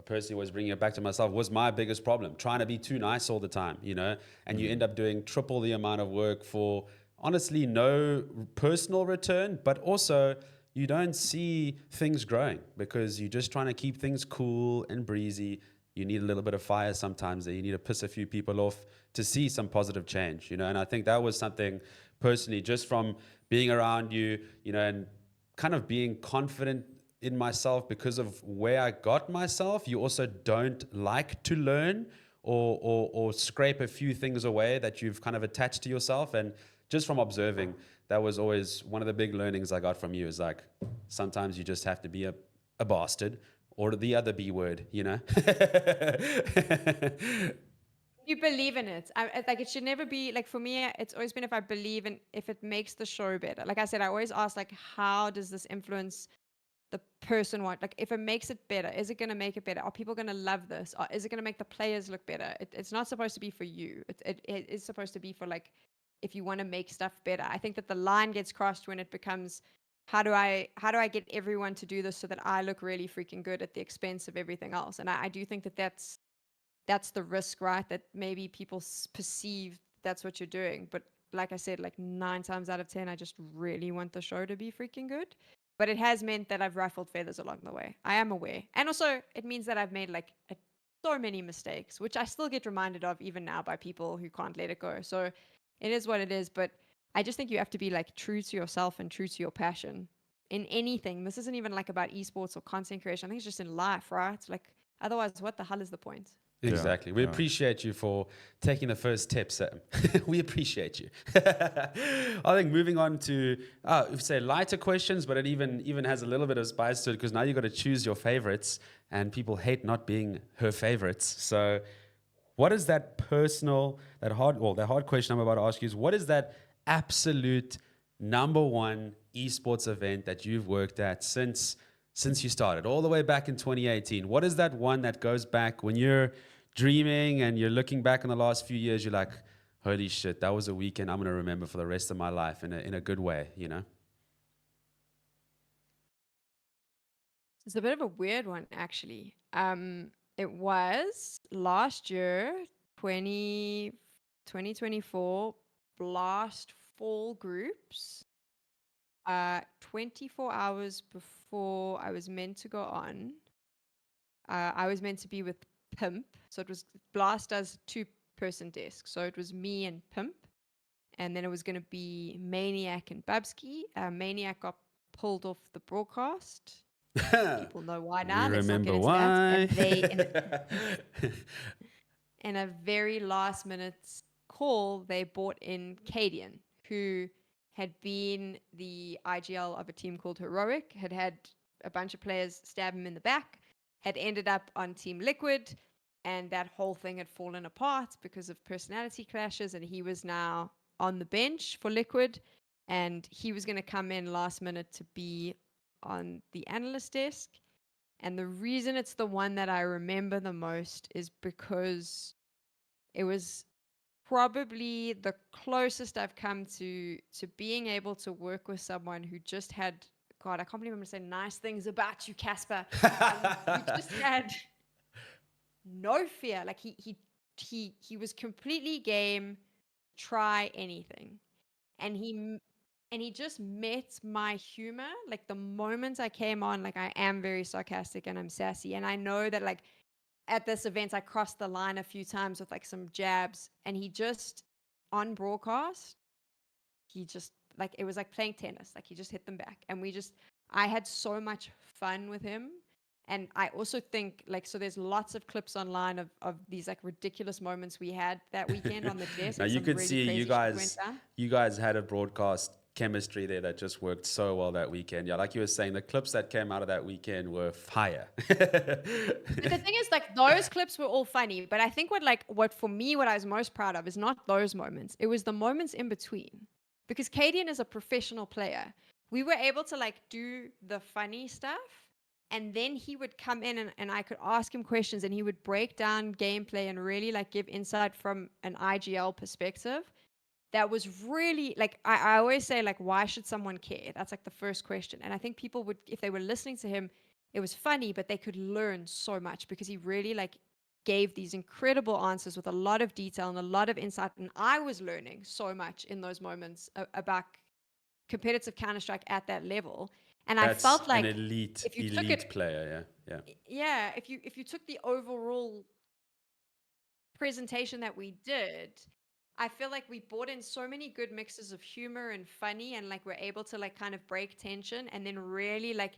personally, was bringing it back to myself, was my biggest problem, trying to be too nice all the time, you know, and you end up doing triple the amount of work for honestly no personal return, but also you don't see things growing because you're just trying to keep things cool and breezy. you need a little bit of fire sometimes, that you need to piss a few people off to see some positive change, you know. And I think that was something personally, just from being around you, you know, and kind of being confident in myself because of where I got myself. You also don't like to learn or scrape a few things away that you've kind of attached to yourself. And just from observing, that was always one of the big learnings I got from you, is like, sometimes you just have to be a bastard, or the other B word, you know? You believe in it. Like, it should never be like, for me, it's always been if I believe in, if it makes the show better. Like I said, I always ask, like, how does this influence the person? What, like, if it makes it better, is it going to make it better? Are people going to love this? Or is it going to make the players look better? It's not supposed to be for you. It is supposed to be for, like, if you want to make stuff better. I think that the line gets crossed when it becomes, how do I get everyone to do this so that I look really freaking good at the expense of everything else? And I do think that that's the risk, right? That maybe people perceive that's what you're doing. But like I said, like 9 times out of 10, I just really want the show to be freaking good. But it has meant that I've ruffled feathers along the way. I am aware. And also, it means that I've made like so many mistakes, which I still get reminded of even now by people who can't let it go. So it is what it is. But I just think you have to be like true to yourself and true to your passion in anything. This isn't even like about esports or content creation. I think it's just in life, right? Like, otherwise, what the hell is the point? Exactly. We appreciate you for taking the first step, Sam. We appreciate you. I think moving on to, say lighter questions, but it even has a little bit of spice to it, because now you've got to choose your favorites, and people hate not being her favorites. So what is that hard question I'm about to ask you is, what is that absolute number one esports event that you've worked at since you started, all the way back in 2018? What is that one that goes back when you're dreaming and you're looking back in the last few years, you're like, holy shit, that was a weekend I'm going to remember for the rest of my life in a good way, you know? It's a bit of a weird one, actually. It was last year, 2024, Blast Fall Groups. 24 hours before I was meant to go on, I was meant to be with Pimp. So it was, Blast does 2-person desk. So it was me and Pimp. And then it was going to be Maniac and Babsky. Maniac got pulled off the broadcast. People know why now. We Let's not get remember into why. that. And they, in a very last minute call, they brought in Cadian, who had been the IGL of a team called Heroic, had a bunch of players stab him in the back, had ended up on Team Liquid, and that whole thing had fallen apart because of personality clashes, and he was now on the bench for Liquid, and he was going to come in last minute to be on the analyst desk. And the reason it's the one that I remember the most is because it was probably the closest I've come to being able to work with someone who just had, God, I can't believe I'm going to say nice things about you, Casper. Who just had no fear. Like he was completely game, try anything. And he just met my humor. Like, the moment I came on, like, I am very sarcastic and I'm sassy. And I know that, like, at this event, I crossed the line a few times with like some jabs, and he just, on broadcast, he just, like, it was like playing tennis. Like, he just hit them back. And I had so much fun with him. And I also think, like, so there's lots of clips online of these like ridiculous moments we had that weekend on the desk. Now you could really see crazy you shit went guys, down. you guys had a broadcast chemistry there that just worked so well that weekend. Yeah, like you were saying, the clips that came out of that weekend were fire. But the thing is, like, those clips were all funny, but I think what for me, what I was most proud of is not those moments. It was the moments in between. Because Cadian is a professional player. We were able to like do the funny stuff, and then he would come in and I could ask him questions, and he would break down gameplay and really like give insight from an IGL perspective. That was really like, I always say, like, why should someone care? That's like the first question. And I think people would, if they were listening to him, it was funny, but they could learn so much because he really like gave these incredible answers with a lot of detail and a lot of insight. And I was learning so much in those moments about competitive Counter-Strike at that level. And I That's felt like an elite if you took it, player, Yeah. Yeah, if you took the overall presentation that we did, I feel like we brought in so many good mixes of humor and funny, and like we're able to like kind of break tension and then really like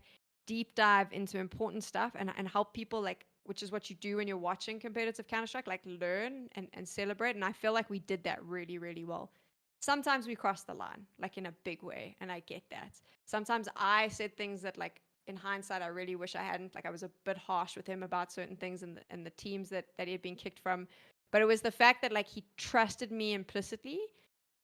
deep dive into important stuff and help people, like, which is what you do when you're watching competitive Counter-Strike, like learn and celebrate. And I feel like we did that really, really well. Sometimes we crossed the line, like in a big way, and I get that. Sometimes I said things that, like, in hindsight, I really wish I hadn't. Like, I was a bit harsh with him about certain things and the teams that he had been kicked from. But it was the fact that, like, he trusted me implicitly,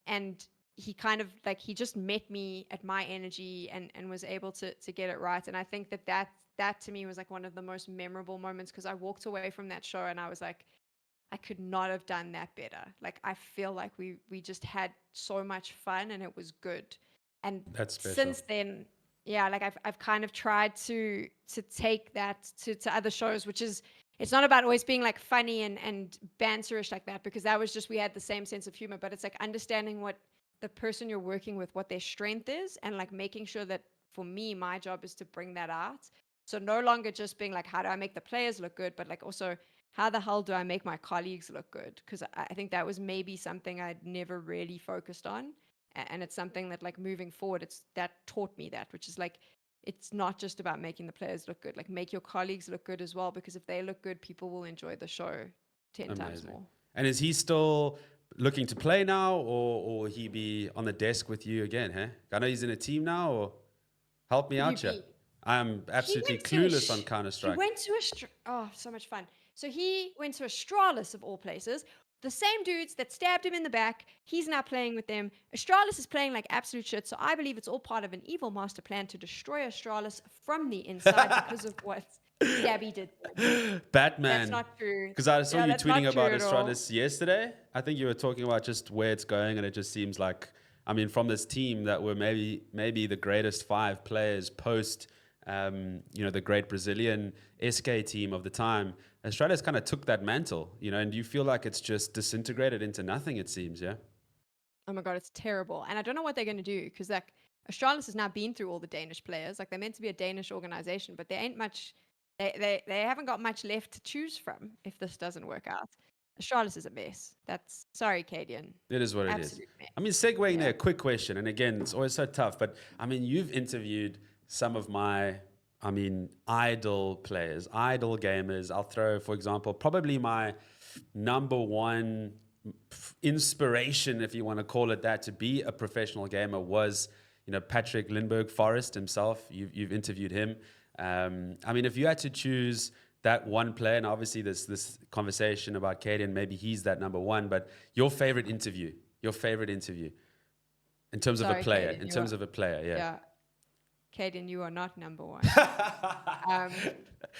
and he kind of, like, he just met me at my energy and was able to get it right. And I think that to me was like one of the most memorable moments, because I walked away from that show and I was like, I could not have done that better. Like, I feel like we just had so much fun and it was good. And That's special. since then, yeah, like I've kind of tried to take that to other shows, which is, it's not about always being like funny and banterish like that, because that was just, we had the same sense of humor, but it's like understanding what the person you're working with, what their strength is, and like making sure that, for me, my job is to bring that out. So no longer just being like, how do I make the players look good, but like also, how the hell do I make my colleagues look good? Because I think that was maybe something I'd never really focused on. And it's something that, like, moving forward, it's that taught me that, which is like, it's not just about making the players look good. Like, make your colleagues look good as well, because if they look good, people will enjoy the show 10 times Amazing. more. And is he still looking to play now, or will he be on the desk with you again? Huh? I know he's in a team now, or help me out here. PUB. I'm He absolutely went to a clueless on Counter he Strike. went to oh, so much fun. So he went to Astralis, of all places. The same dudes that stabbed him in the back, he's now playing with them. Astralis is playing like absolute shit, so I believe it's all part of an evil master plan to destroy Astralis from the inside because of what Stabby did to him. That's Batman. not true. Because I saw Yeah, you that's tweeting not true about at all. Astralis yesterday. I think you were talking about just where it's going, and it just seems like, I mean, from this team that were maybe the greatest 5 players post, the great Brazilian SK team of the time. Astralis kind of took that mantle, and do you feel like it's just disintegrated into nothing? It seems, yeah. Oh my god, it's terrible. And I don't know what they're going to do, because like Astralis has now been through all the Danish players. Like, they're meant to be a Danish organization, but there ain't much. They haven't got much left to choose from if this doesn't work out. Astralis is a mess. That's, sorry, Cadian. It is what it is. Absolute mess. I mean, segueing Yeah. there, quick question. And again, it's always so tough, but I mean, you've interviewed some of my, idol players, idol gamers. I'll throw, for example, probably my number one inspiration, if you want to call it that, to be a professional gamer was, Patrick Lindbergh Forrest himself. You've interviewed him. I mean, if you had to choose that one player, and obviously this conversation about Kaden, maybe he's that number one, but your favorite interview in terms of a Sorry, player, Cadian. in terms of a player, yeah. Yeah. Cadian, you are not number one. I'm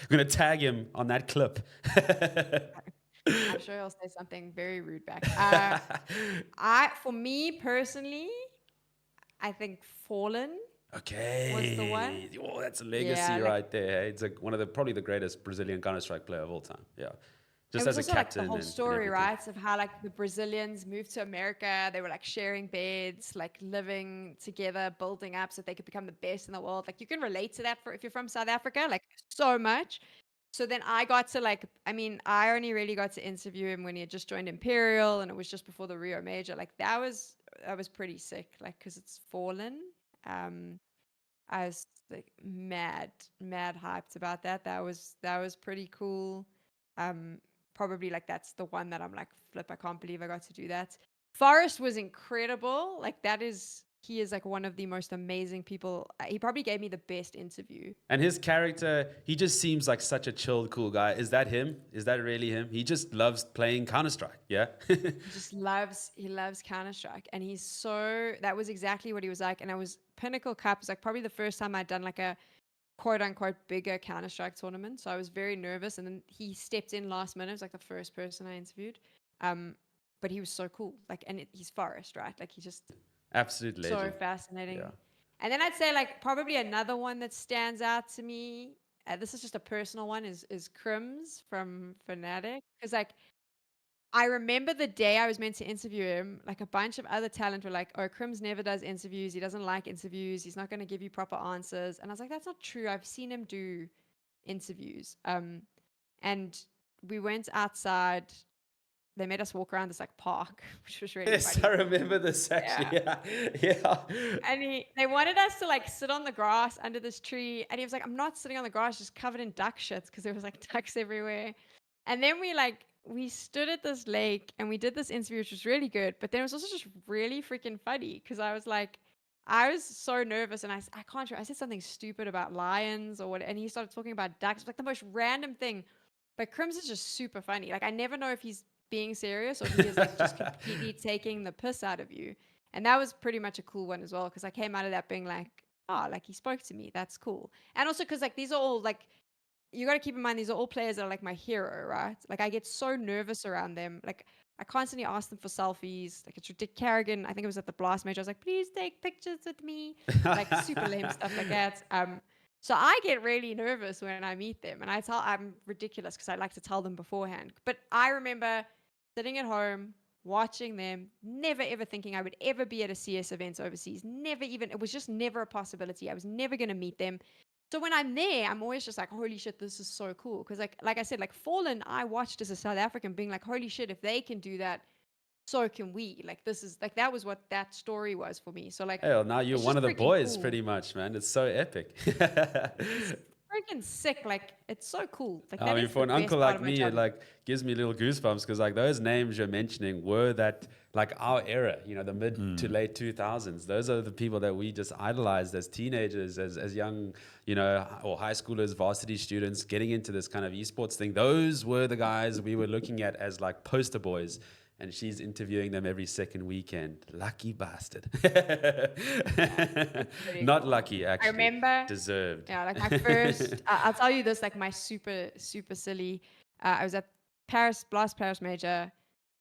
gonna tag him on that clip. I'm sure he'll say something very rude back. For me personally, I think Fallen was the one. Okay, oh, that's a Yeah, legacy like, right there. Hey? It's like probably the greatest Brazilian Counter Strike player of all time. Yeah, it just was as a also like the captain whole and story, everything. right? Of how like the Brazilians moved to America. They were like sharing beds, like living together, building up so they could become the best in the world. Like, you can relate to that if you're from South Africa, like, so much. So then I got to, like, I mean, I only really got to interview him when he had just joined Imperial, and it was just before the Rio Major. Like, that was pretty sick, like, because it's Fallen. Um, I was like mad hyped about that. That was pretty cool. Um, Probably like that's the one that I'm like, flip, I can't believe I got to do that. Forrest was incredible. Like, he is like one of the most amazing people. He probably gave me the best interview. And his character, he just seems like such a chilled, cool guy. Is that him? Is that really him? He just loves playing Counter Strike. Yeah. He loves Counter-Strike, and that was exactly what he was like. And I was Pinnacle Cup was like probably the first time I'd done like a quote unquote bigger Counter-Strike tournament. So I was very nervous, and then he stepped in last minute. It was like the first person I interviewed. But he was so cool. Like, and he's Forrest, right? Like, he just Absolute so legend. fascinating. Yeah. And then I'd say like probably another one that stands out to me. This is just a personal one. Is Crims from Fnatic, because like, I remember the day I was meant to interview him, like a bunch of other talent were like, oh, Crims never does interviews. He doesn't like interviews. He's not going to give you proper answers. And I was like, that's not true. I've seen him do interviews. And we went outside. They made us walk around this like park, which was really Yes, funny. I remember this actually. Yeah. And they wanted us to like sit on the grass under this tree. And he was like, I'm not sitting on the grass, just covered in duck shits because there was like ducks everywhere. And then we stood at this lake and we did this interview, which was really good. But then it was also just really freaking funny because I was so nervous and I can't remember. I said something stupid about lions or what. And he started talking about ducks. It was like the most random thing. But Crims is just super funny. Like I never know if he's being serious or he is like just completely taking the piss out of you. And that was pretty much a cool one as well because I came out of that being like, oh, like he spoke to me. That's cool. And also because like these are all like, you got to keep in mind these are all players that are like my hero, right? Like I get so nervous around them. Like I constantly ask them for selfies. Like it's ridiculous. Kerrigan, I think it was at the Blast Major. I was like, please take pictures with me. Like super lame stuff like that. So I get really nervous when I meet them, and I'm ridiculous because I like to tell them beforehand. But I remember sitting at home watching them, never ever thinking I would ever be at a CS event overseas. Never even, it was just never a possibility. I was never going to meet them. So when I'm there, I'm always just like, holy shit, this is so cool. Because like I said, like Fallen, I watched as a South African being like, holy shit, if they can do that, so can we. Like this is like that was what that story was for me. So like Hell, now you're it's one just of the freaking boys, cool. pretty much, man. It's so epic. It's freaking sick. Like it's so cool. Like that I mean, is for the an best uncle part like of my me, job. it like gives me little goosebumps because like those names you're mentioning were that like our era, you know, the mid to late 2000s. Those are the people that we just idolized as teenagers, as young, you know, or high schoolers, varsity students getting into this kind of esports thing. Those were the guys we were looking at as like poster boys. And she's interviewing them every second weekend. Lucky bastard. Not Cool. lucky, I actually. remember, Deserved. yeah, like my first, I'll tell you this, like my super, super silly. I was at Blast Paris Major,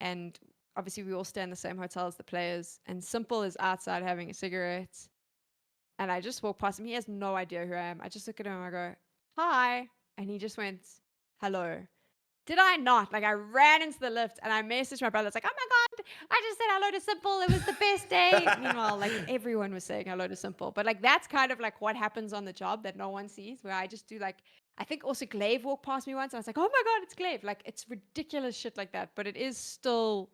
and obviously we all stay in the same hotel as the players, and Simple is outside having a cigarette, and I just walk past him. He has no idea who I am. I just look at him and I go, hi, and he just went, hello. Did I not? Like I ran into the lift and I messaged my brother. It's like, oh my God, I just said hello to Simple. It was the best day. Meanwhile, like everyone was saying hello to Simple. But like that's kind of like what happens on the job that no one sees, where I just do like, I think also Glaive walked past me once and I was like, oh my God, it's Glaive. Like it's ridiculous shit like that. But it is still,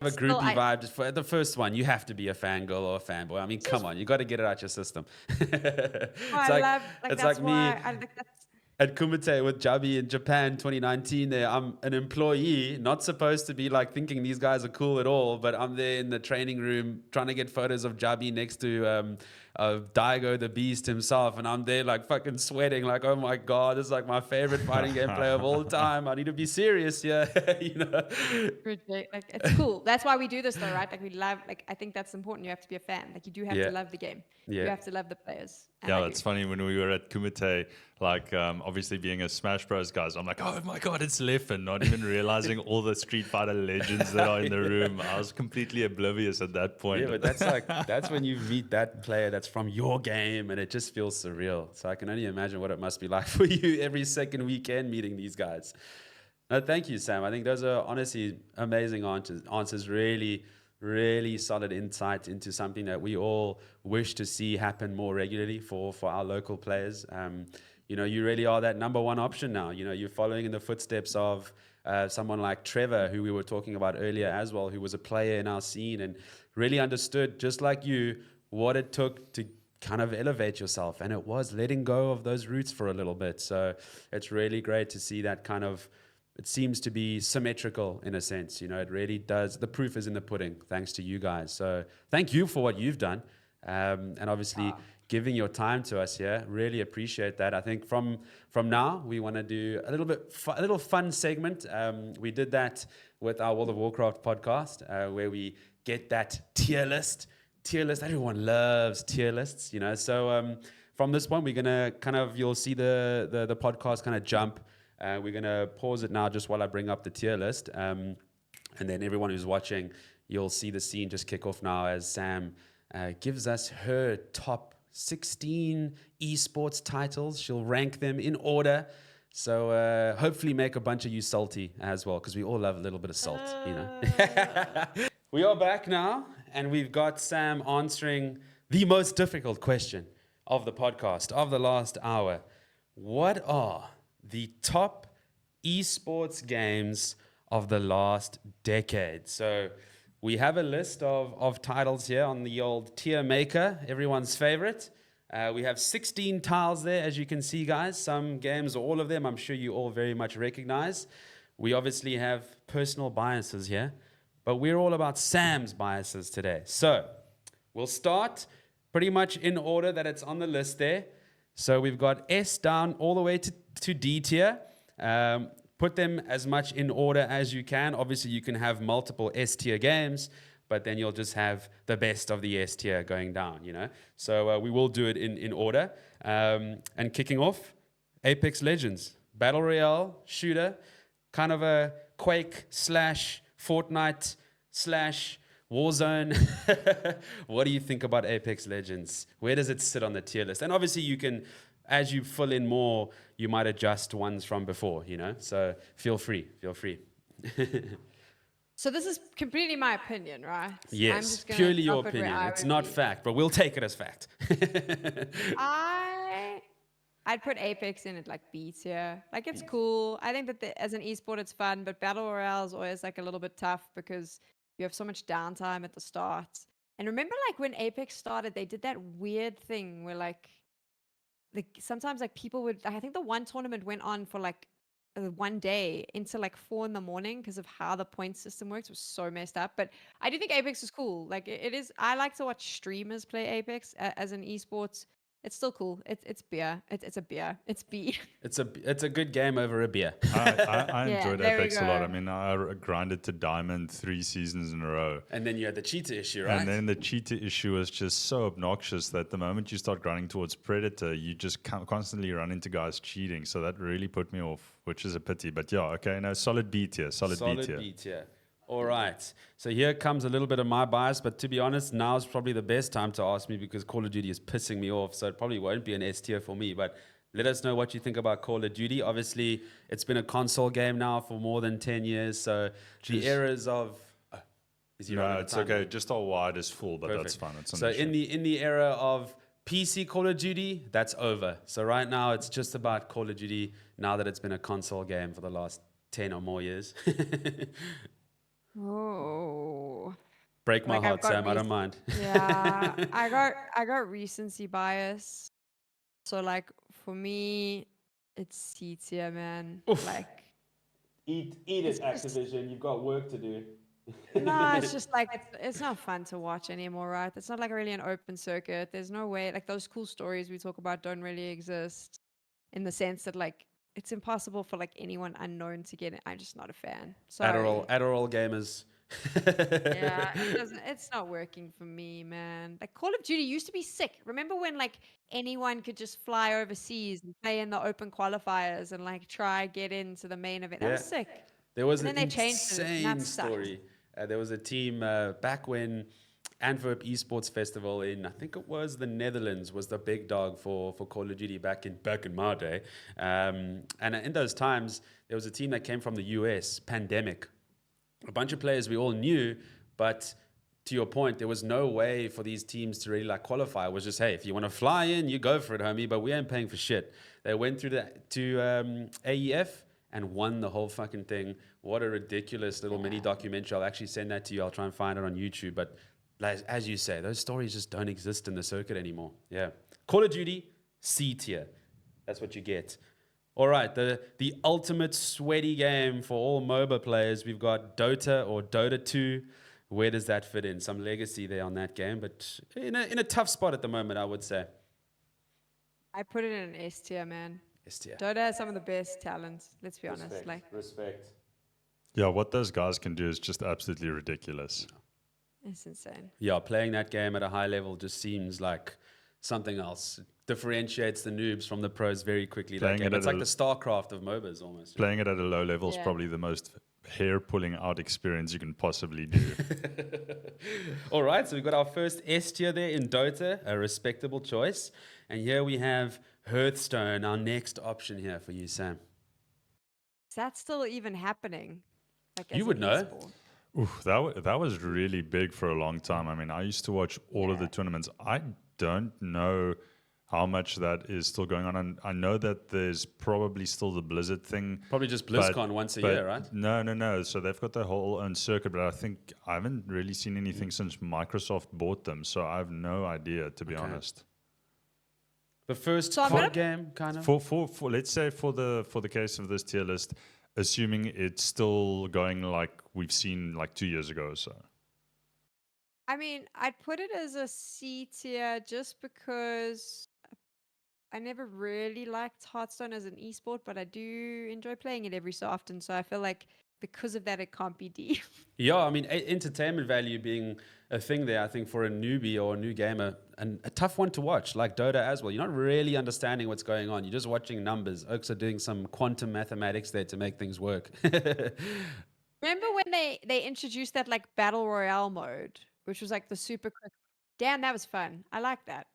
Have a groupie vibe. Just for the first one, you have to be a fangirl or a fanboy. I mean, come on, you got to get it out your system. I love, like it's that's like why me I like that's, at Kumite with Jabi in Japan 2019 there. I'm an employee, not supposed to be like thinking these guys are cool at all, but I'm there in the training room trying to get photos of Jabi next to Daigo the Beast himself, and I'm there like fucking sweating like, oh my God, this is like my favorite fighting game player of all time. I need to be serious here. You know? like it's cool. That's why we do this though, right? Like we love, like I think that's important. You have to be a fan. Like you do have Yeah. to love the game. You Yeah. have to love the players. And Yeah, I that's do. funny. When we were at Kumite, like obviously being a Smash Bros guys, I'm like, oh my God, it's Leffen, not even realizing all the Street Fighter legends that are in the room. I was completely oblivious at that point. Yeah, but that's like that's when you meet that player that's from your game, and it just feels surreal. So I can only imagine what it must be like for you every second weekend meeting these guys. No, thank you, Sam. I think those are honestly amazing answers. Really, really solid insight into something that we all wish to see happen more regularly for our local players. You know, you really are that number one option now. You know, you're following in the footsteps of someone like Trevor, who we were talking about earlier as well, who was a player in our scene and really understood, just like you, what it took to kind of elevate yourself. And it was letting go of those roots for a little bit. So it's really great to see that kind of, it seems to be symmetrical in a sense. You know, it really does. The proof is in the pudding, thanks to you guys. So thank you for what you've done. And obviously giving your time to us here. Really appreciate that. I think from now, we want to do a little fun segment. We did that with our World of Warcraft podcast, where we get that tier list. Everyone loves tier lists, you know. So from this point, we're gonna kind of, you'll see the podcast kind of jump. We're gonna pause it now just while I bring up the tier list, and then everyone who's watching, you'll see the scene just kick off now as Sam gives us her top 16 esports titles. She'll rank them in order. So hopefully make a bunch of you salty as well, because we all love a little bit of salt, you know. We are back now, and we've got Sam answering the most difficult question of the podcast of the last hour. what are the top esports games of the last decade? So we have a list of titles here on the old tier maker, everyone's favorite. We have 16 tiles there, as you can see, guys. Some games, all of them, I'm sure you all very much recognize. We obviously have personal biases here, but we're all about Sam's biases today. So we'll start pretty much in order that it's on the list there. So we've got S down all the way to D tier. Put them as much in order as you can. Obviously, you can have multiple S tier games, but then you'll just have the best of the S tier going down, you know? So we will do it in order. And kicking off, Apex Legends, Battle Royale, shooter, kind of a Quake / Fortnite / Warzone. What do you think about Apex Legends? Where does it sit on the tier list? And obviously you can, as you fill in more, you might adjust ones from before, you know? So feel free. So this is completely my opinion, right? Yes, I'm just gonna purely your drop it where opinion. I It's would not be. fact, but we'll take it as fact. I'd put Apex in at like B tier. Like it's cool. I think that as an esport it's fun, but Battle Royale is always like a little bit tough because you have so much downtime at the start. And remember like when Apex started, they did that weird thing where like sometimes like people would I think the one tournament went on for like one day into like 4 in the morning because of how the point system works. It was so messed up. But I do think Apex is cool. Like it is. I like to watch streamers play Apex as an esports. It's still cool. It's beer. It's a beer. It's B. It's a good game over a beer. I Yeah, enjoyed there we Apex a lot. I go. mean, I grinded to diamond 3 seasons in a row. And then you had the cheater issue, right? And then the cheater issue was just so obnoxious that the moment you start grinding towards Predator, you just constantly run into guys cheating. So that really put me off, which is a pity. But yeah, okay, no, solid B tier, solid B tier. B tier. All right. So here comes a little bit of my bias, but to be honest, now is probably the best time to ask me because Call of Duty is pissing me off. So it probably won't be an S tier for me. But let us know what you think about Call of Duty. Obviously, it's been a console game now for more than 10 years. So the eras of... is he running No, out of it's time? okay. Just our wide is full, but that's Perfect. fine. It's So in the era of PC Call of Duty, that's over. So right now it's just about Call of Duty now that it's been a console game for the last 10 or more years. Oh. Break my Like I've heart, got Sam. I don't mind. Yeah. I got recency bias. So like for me, it's C tier, man. Like Eat It's it, just- Activision. You've got work to do. no, it's just like it's not fun to watch anymore, right? It's not like really an open circuit. There's no way like those cool stories we talk about don't really exist in the sense that like it's impossible for like anyone unknown to get it. I'm just not a fan. Sorry. Adderall gamers. Yeah, it's not working for me, man. Like Call of Duty used to be sick. Remember when like anyone could just fly overseas and play in the open qualifiers and like try get into the main event? That was sick. There was And an then they changed it, and insane that sucked. story. There was a team back when Antwerp Esports Festival in, I think it was the Netherlands, was the big dog for Call of Duty back in my day. And in those times, there was a team that came from the US, Pandemic. A bunch of players we all knew, but to your point, there was no way for these teams to really like qualify. It was just, hey, if you want to fly in, you go for it, homie, but we ain't paying for shit. They went through to AEF and won the whole fucking thing. What a ridiculous little mini documentary. I'll actually send that to you. I'll try and find it on YouTube. But as you say, those stories just don't exist in the circuit anymore. Yeah. Call of Duty, C tier. That's what you get. All right, the ultimate sweaty game for all MOBA players. We've got Dota or Dota 2. Where does that fit in? Some legacy there on that game, but in a tough spot at the moment, I would say. I put it in an S tier, man. S tier. Dota has some of the best talents. Let's be honest. Like Respect. Yeah, what those guys can do is just absolutely ridiculous. it's insane. Yeah, playing that game at a high level just seems like something else. It differentiates the noobs from the pros very quickly. That Playing game. it It's at like a- the StarCraft of MOBAs almost. Playing it at a low level is Yeah. probably the most hair-pulling out experience you can possibly do. All right, so we've got our first S tier there in Dota, a respectable choice. And here we have Hearthstone, our next option here for you, Sam. Is that still even happening? Like You as would an know. esport? Oof, that was really big for a long time. I mean, I used to watch all of the tournaments. I don't know how much that is still going on. And I know that there's probably still the Blizzard thing. Probably just but- BlizzCon once a but year, right? No. So they've got their whole own circuit, but I think I haven't really seen anything since Microsoft bought them. So I have no idea, to be Okay. honest. The first So I'm COD gonna- game, kind of. For let's say for the case of this tier list, assuming it's still going like we've seen like 2 years ago or so. I mean, I'd put it as a C tier just because I never really liked Hearthstone as an esport, but I do enjoy playing it every so often. So I feel like because of that, it can't be D. Yeah, I mean, entertainment value being a thing there, I think for a newbie or a new gamer, and a tough one to watch, like Dota as well. You're not really understanding what's going on. You're just watching numbers. Oaks are doing some quantum mathematics there to make things work. Remember when they introduced that like battle royale mode, which was like the super quick. Damn, that was fun. I like that.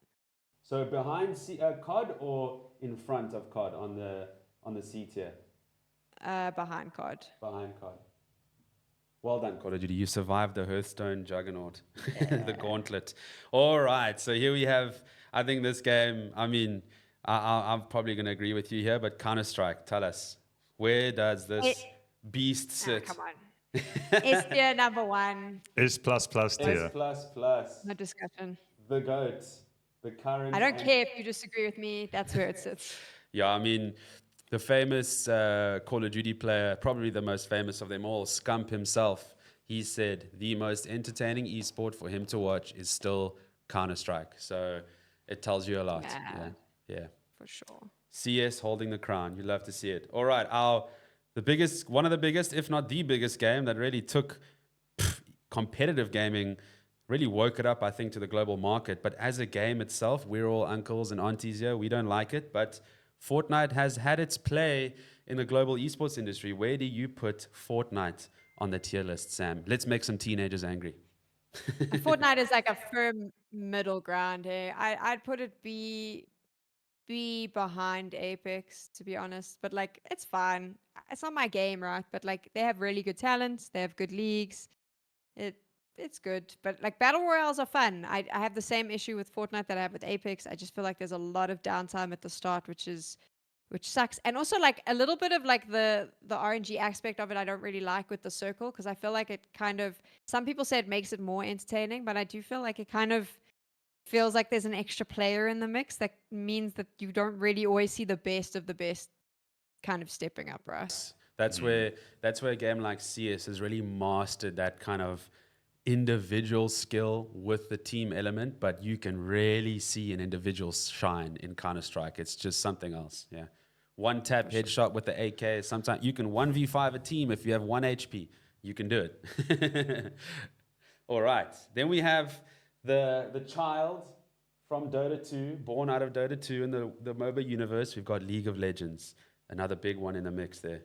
So behind COD or in front of COD on the C tier? Behind COD. Behind COD. Well done, Call of Duty. You survived the Hearthstone juggernaut, the gauntlet. All right, so here we have, I think this game, I mean, I'm probably going to agree with you here, but Counter-Strike, tell us, where does this beast sit? Come on. S tier number 1. S plus tier. S++, No discussion. the GOAT, the current... I don't care if you disagree with me. That's where it sits. Yeah, I mean, the famous Call of Duty player, probably the most famous of them all, Scump himself, he said the most entertaining esport for him to watch is still Counter-Strike. So it tells you a lot. Yeah. For sure. CS holding the crown. You love to see it. All right, one of the biggest, if not the biggest game that really took competitive gaming, really woke it up, I think, to the global market. But as a game itself, we're all uncles and aunties here. We don't like it, but Fortnite has had its play in the global esports industry. Where do you put Fortnite on the tier list, Sam? Let's make some teenagers angry. Fortnite is like a firm middle ground here. I'd put it B behind Apex, to be honest. But like, it's fine. It's not my game, right? But like, they have really good talent. They have good leagues. It's good. But like, battle royales are fun. I have the same issue with Fortnite that I have with Apex. I just feel like there's a lot of downtime at the start, which sucks. And also like a little bit of like the RNG aspect of it I don't really like with the circle, because I feel like it kind of, some people say it makes it more entertaining, but I do feel like it kind of feels like there's an extra player in the mix that means that you don't really always see the best of the best kind of stepping up, right? That's where a game like CS has really mastered that kind of individual skill with the team element, but you can really see an individual shine in Counter-Strike. It's just something else. Yeah. One tap headshot with the AK. Sometimes you can 1v5 a team if you have 1 HP. You can do it. All right. Then we have the child from Dota 2, born out of Dota 2 in the MOBA universe. We've got League of Legends, another big one in the mix there.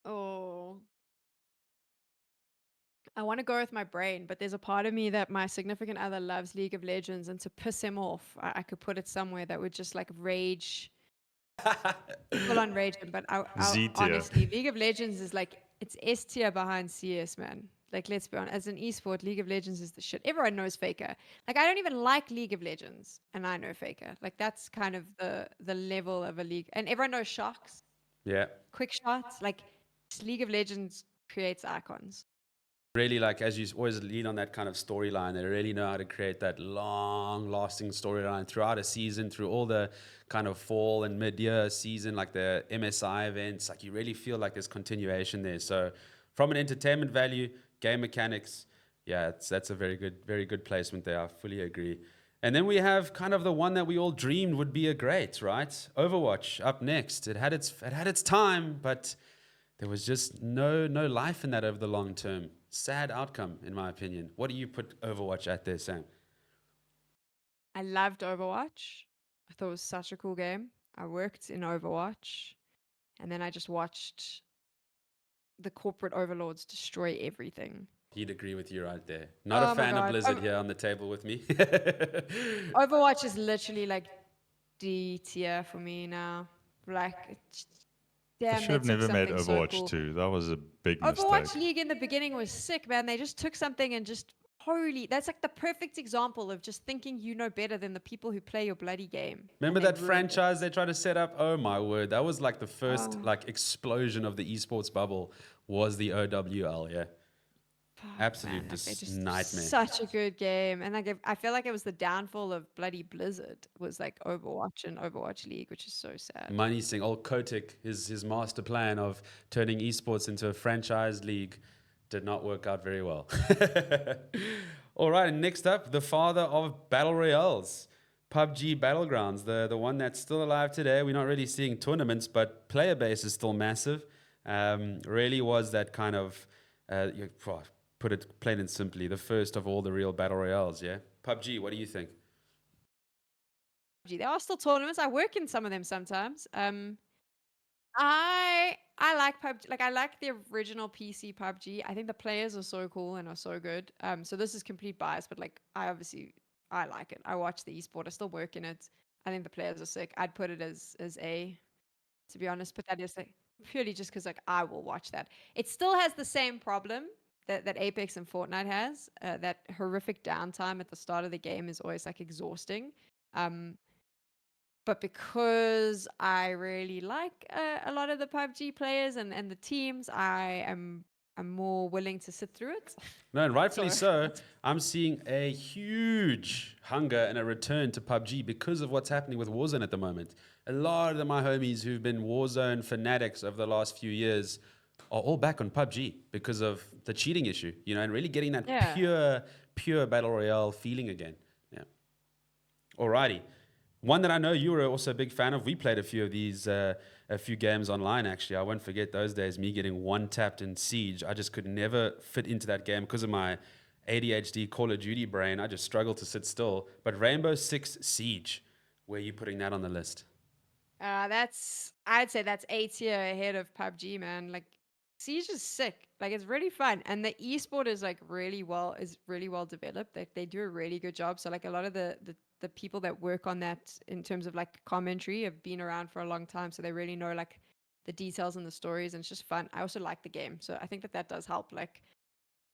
Oh, I want to go with my brain, but there's a part of me that my significant other loves League of Legends, and to piss him off, I could put it somewhere that would just like rage, full on rage him. But Z tier. honestly, League of Legends is like, it's S tier behind CS, man. Like, let's be honest, as an esport, League of Legends is the shit. Everyone knows Faker. Like, I don't even like League of Legends, and I know Faker. Like, that's kind of the level of a league. And everyone knows Sharks, Yeah. quick shots. Like, League of Legends creates icons. Really, like, as you always lean on that kind of storyline, they really know how to create that long-lasting storyline throughout a season, through all the kind of fall and mid-year season, like the MSI events. Like, you really feel like there's continuation there. So from an entertainment value, game mechanics, yeah, that's a very good placement there. I fully agree. And then we have kind of the one that we all dreamed would be a great, right? Overwatch up next. It had its time, but there was just no life in that over the long term. Sad outcome, in my opinion. What do you put Overwatch at there, Sam? I loved Overwatch. I thought it was such a cool game. I worked in Overwatch, and then I just watched the corporate overlords destroy everything. He'd agree with you right there. Not Oh a my fan of God. Blizzard here on the table with me. Overwatch is literally like D tier for me now. Like, damn, They should have they took never made something so Overwatch cool. 2. That was a big Overwatch mistake. League in the beginning was sick, man. They just took something and just totally, that's like the perfect example of just thinking you know better than the people who play your bloody game. Remember and they that ruined it. franchise they tried to set up? Oh my word. That was like the first Oh, like explosion of the esports bubble was the OWL, yeah. fuck, Absolute man. Like they just nightmare. such a good game. And like I feel like it was the downfall of bloody Blizzard was like Overwatch and Overwatch League, which is so sad. Money Singh, old Kotick, his master plan of turning esports into a franchise league did not work out very well. All right, and next up, the father of battle royales, PUBG Battlegrounds, the one that's still alive today. We're not really seeing tournaments, but player base is still massive. Really was that kind of, put it plain and simply, the first of all the real battle royales, yeah? PUBG, what do you think? There are still tournaments. I work in some of them sometimes. I like PUBG. Like I like the original PC PUBG. I think the players are so cool and are so good. So this is complete bias, but like I like it. I watch the esport. I still work in it. I think the players are sick. I'd put it as A, to be honest. But that is like purely just because like I will watch that. It still has the same problem that Apex and Fortnite has. That horrific downtime at the start of the game is always like exhausting. Um, but because I really like a lot of the PUBG players and the teams, I'm more willing to sit through it. No, and rightfully So so. I'm seeing a huge hunger and a return to PUBG because of what's happening with Warzone at the moment. A lot of my homies who've been Warzone fanatics over the last few years are all back on PUBG because of the cheating issue, and really getting that yeah, pure battle royale feeling again. Yeah. Alrighty. One that I know you were also a big fan of. We played a few of these, a few games online, actually. I won't forget those days, me getting one tapped in Siege. I just could never fit into that game because of my ADHD Call of Duty brain. I just struggled to sit still. But Rainbow Six Siege, where are you putting that on the list? I'd say that's A tier ahead of PUBG, man. Like Siege is sick. Like it's really fun, and the esport is like really well developed. They do a really good job. So like a lot of the people that work on that in terms of like commentary have been around for a long time, so they really know like the details and the stories, and it's just fun. I also like the game, so I think that does help. Like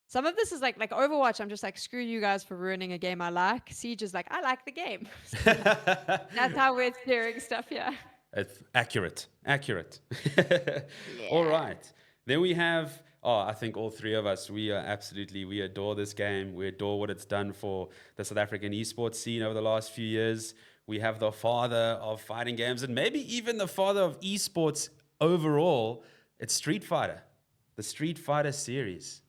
some of this is like Overwatch. I'm just like screw you guys for ruining a game I like. Siege is like I like the game. So that's how we're steering stuff here. It's accurate. Accurate. All Yeah. right. Then we have, I think all three of us, we adore this game. We adore what it's done for the South African esports scene over the last few years. We have the father of fighting games and maybe even the father of esports overall. It's Street Fighter, the Street Fighter series.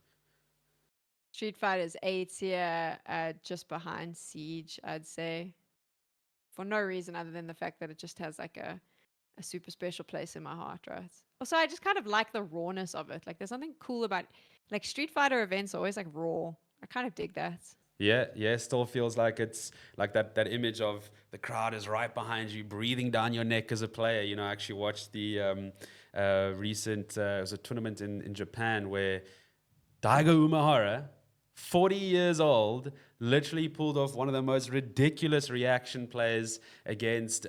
Street Fighter's A tier, just behind Siege, I'd say, for no reason other than the fact that it just has like a super special place in my heart, right? Also, I just kind of like the rawness of it. Like, there's something cool about like Street Fighter events are always like raw. I kind of dig that. Yeah, still feels like it's like that image of the crowd is right behind you, breathing down your neck as a player. I actually watched the recent, it was a tournament in Japan where Daigo Umehara, 40 years old, literally pulled off one of the most ridiculous reaction plays against,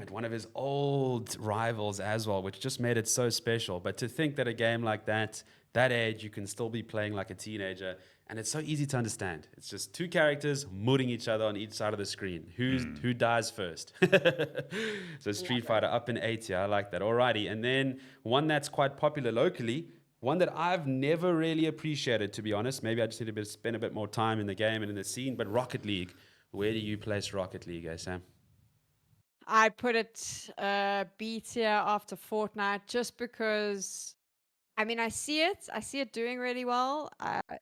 one of his old rivals as well, which just made it so special. But to think that a game like that age, you can still be playing like a teenager, and it's so easy to understand. It's just two characters mooting each other on each side of the screen. Who dies first? So Street Fighter up in 80. I like that. Alrighty, and then one that's quite popular locally, one that I've never really appreciated, to be honest. Maybe I just need to spend a bit more time in the game and in the scene. But Rocket League, where do you place Rocket League, Sam? I'd put it B tier after Fortnite just because I mean I see it doing really well.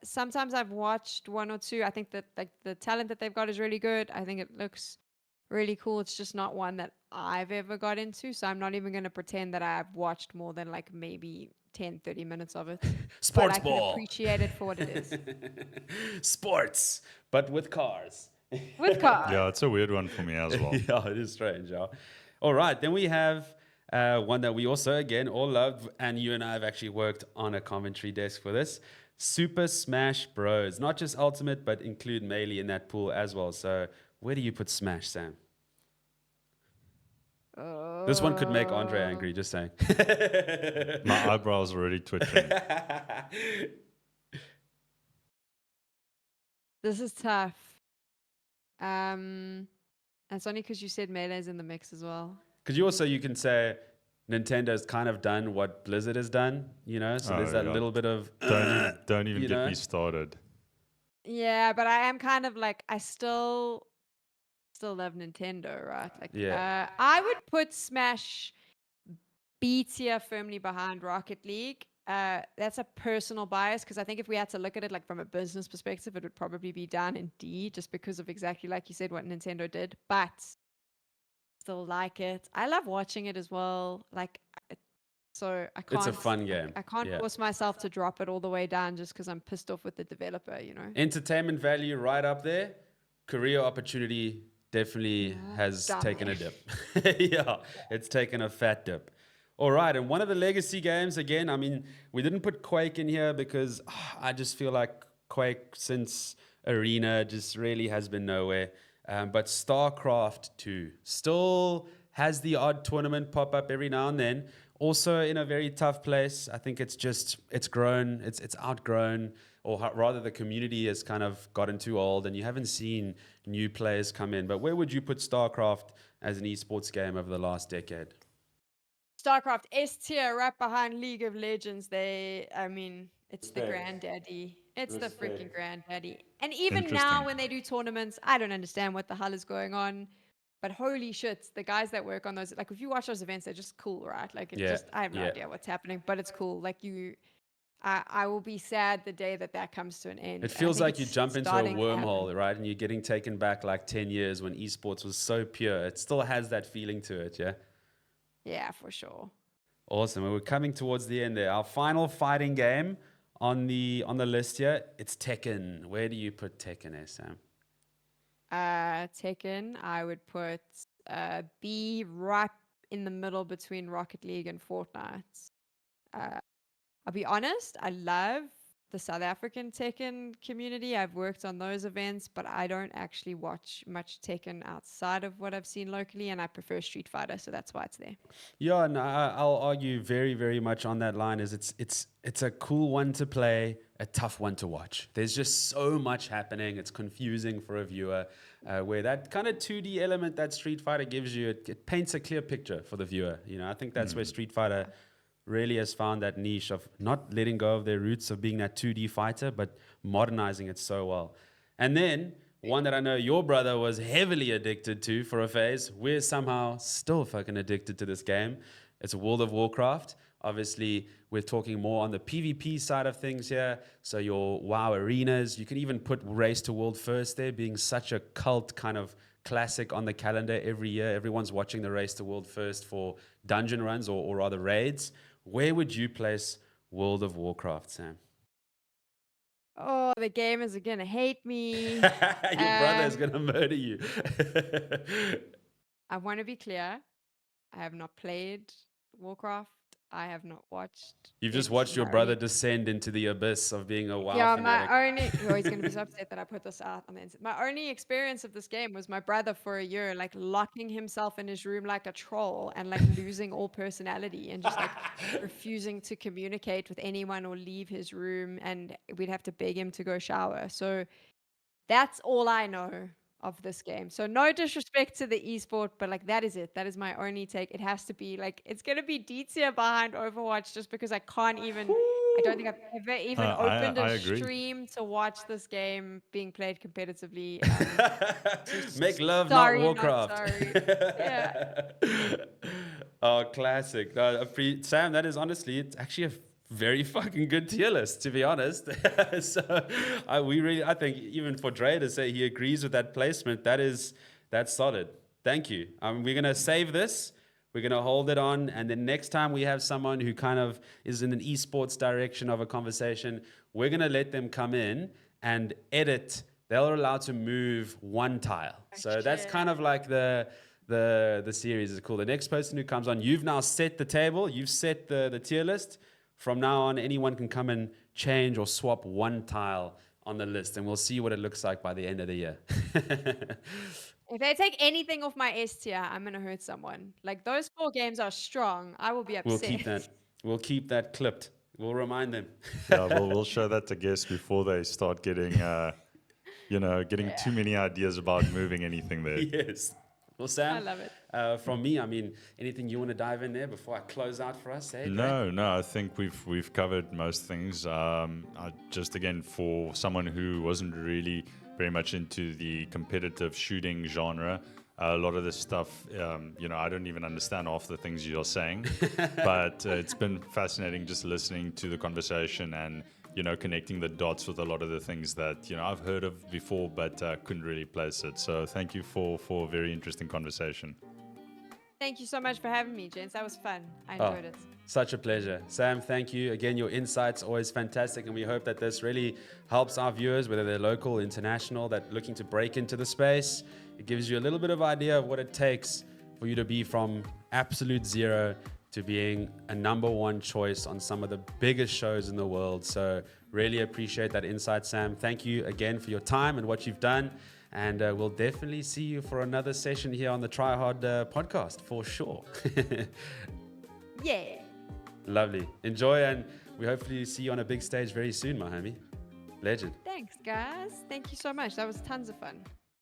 Sometimes I've watched one or two. I think that like the talent that they've got is really good. I think it looks really cool. It's just not one that I've ever got into, so I'm not even going to pretend that I've watched more than like maybe 10-30 minutes of it. But Sports I can ball. appreciate it for what it is. Sports, but with cars. With Yeah, cars. it's a weird one for me as well. Yeah, it is strange. Yeah. All right, then we have one that we also, again, all love, and you and I have actually worked on a commentary desk for this. Super Smash Bros. Not just Ultimate, but include Melee in that pool as well. So where do you put Smash, Sam? This one could make Andre angry, just saying. My eyebrows are already twitching. This is tough. It's only because you said Melee's in the mix as well. Because you can say Nintendo's kind of done what Blizzard has done, so there's that little bit of don't even get me started. Yeah, but I am kind of like, I still love Nintendo, right? Like, Yeah. I would put Smash B tier firmly behind Rocket League. That's a personal bias because I think if we had to look at it like from a business perspective, it would probably be down in D just because of exactly like you said what Nintendo did. But still like it. I love watching it as well. Like, so I can't. It's a fun game. I can't force myself to drop it all the way down just because I'm pissed off with the developer. Entertainment value right up there. Career opportunity definitely has taken a dip. Yeah, it's taken a fat dip. All right, and one of the legacy games, again, I mean, we didn't put Quake in here because I just feel like Quake since Arena just really has been nowhere. But StarCraft 2 still has the odd tournament pop up every now and then. Also in a very tough place. I think it's grown, it's outgrown, or rather the community has kind of gotten too old and you haven't seen new players come in. But where would you put StarCraft as an esports game over the last decade? StarCraft S tier right behind League of Legends. It's the granddaddy. It's the freaking granddaddy. And even now when they do tournaments, I don't understand what the hell is going on. But holy shit, the guys that work on those, like if you watch those events, they're just cool, right? Like I have no idea what's happening, but it's cool. Like I will be sad the day that comes to an end. It feels like you jump into a wormhole, right? And you're getting taken back like 10 years when esports was so pure. It still has that feeling to it, yeah? Yeah, for sure. Awesome. We're coming towards the end there. Our final fighting game on the list here, it's Tekken. Where do you put Tekken there, Sam? Tekken, I would put B right in the middle between Rocket League and Fortnite. I'll be honest, I love the South African Tekken community. I've worked on those events, but I don't actually watch much Tekken outside of what I've seen locally, and I prefer Street Fighter, so that's why it's there. Yeah, no, I'll argue very, very much on that line. Is it's a cool one to play, a tough one to watch. There's just so much happening. It's confusing for a viewer. Where that kind of 2D element that Street Fighter gives you, it paints a clear picture for the viewer. I think that's where Street Fighter really has found that niche of not letting go of their roots of being that 2D fighter, but modernizing it so well. And then one that I know your brother was heavily addicted to for a phase. We're somehow still fucking addicted to this game. It's World of Warcraft. Obviously, we're talking more on the PvP side of things here. So your WoW arenas, you can even put Race to World first there, being such a cult kind of classic on the calendar every year. Everyone's watching the Race to World first for dungeon runs or rather raids. Where would you place World of Warcraft, Sam? Oh, the gamers are going to hate me. Your brother is going to murder you. I want to be clear. I have not played Warcraft. I have not watched. You've just watched your brother descend into the abyss of being a WoW fanatic. He's going to be so upset that I put this out on the internet. My only experience of this game was my brother for a year, like locking himself in his room like a troll and like losing all personality and just like refusing to communicate with anyone or leave his room. And we'd have to beg him to go shower. So that's all I know of this game. So no disrespect to the esport, but like that is it. That is my only take. It has to be like, it's going to be D tier behind Overwatch just because I can't even, I don't think I've ever even opened a stream to watch this game being played competitively. Make love, not Warcraft. Not sorry. Yeah. Oh, classic. Sam, that is honestly, it's actually a very fucking good tier list, to be honest. So I think even for Dre to say he agrees with that placement, that's solid. Thank you. We're going to save this. We're going to hold it on. And then next time we have someone who kind of is in an esports direction of a conversation, we're going to let them come in and edit. They're allowed to move one tile. So that's kind of like the series is cool. The next person who comes on, you've now set the table. You've set the tier list. From now on, anyone can come and change or swap one tile on the list, and we'll see what it looks like by the end of the year. If they take anything off my S tier, I'm going to hurt someone. Like, those 4 games are strong. I will be upset. We'll keep that clipped. We'll remind them. Yeah, we'll show that to guests before they start getting getting too many ideas about moving anything there. Yes. Well, Sam, I love it. From me, I mean, anything you want to dive in there before I close out for us? Hey, No, I think we've covered most things. Just again, for someone who wasn't really very much into the competitive shooting genre, a lot of this stuff, I don't even understand half the things you're saying, but it's been fascinating just listening to the conversation and connecting the dots with a lot of the things that I've heard of before, but couldn't really place it. So thank you for a very interesting conversation. Thank you so much for having me, gents. That was fun. I Oh, enjoyed it. such a pleasure. Sam, thank you. Again, your insights always fantastic, and we hope that this really helps our viewers, whether they're local, international, that looking to break into the space. It gives you a little bit of idea of what it takes for you to be from absolute zero to being a #1 choice on some of the biggest shows in the world. So really appreciate that insight, Sam. Thank you again for your time and what you've done. And we'll definitely see you for another session here on the TryHard podcast, for sure. Yeah. Lovely. Enjoy, and we hopefully see you on a big stage very soon, my homie. Legend. Thanks, guys. Thank you so much. That was tons of fun.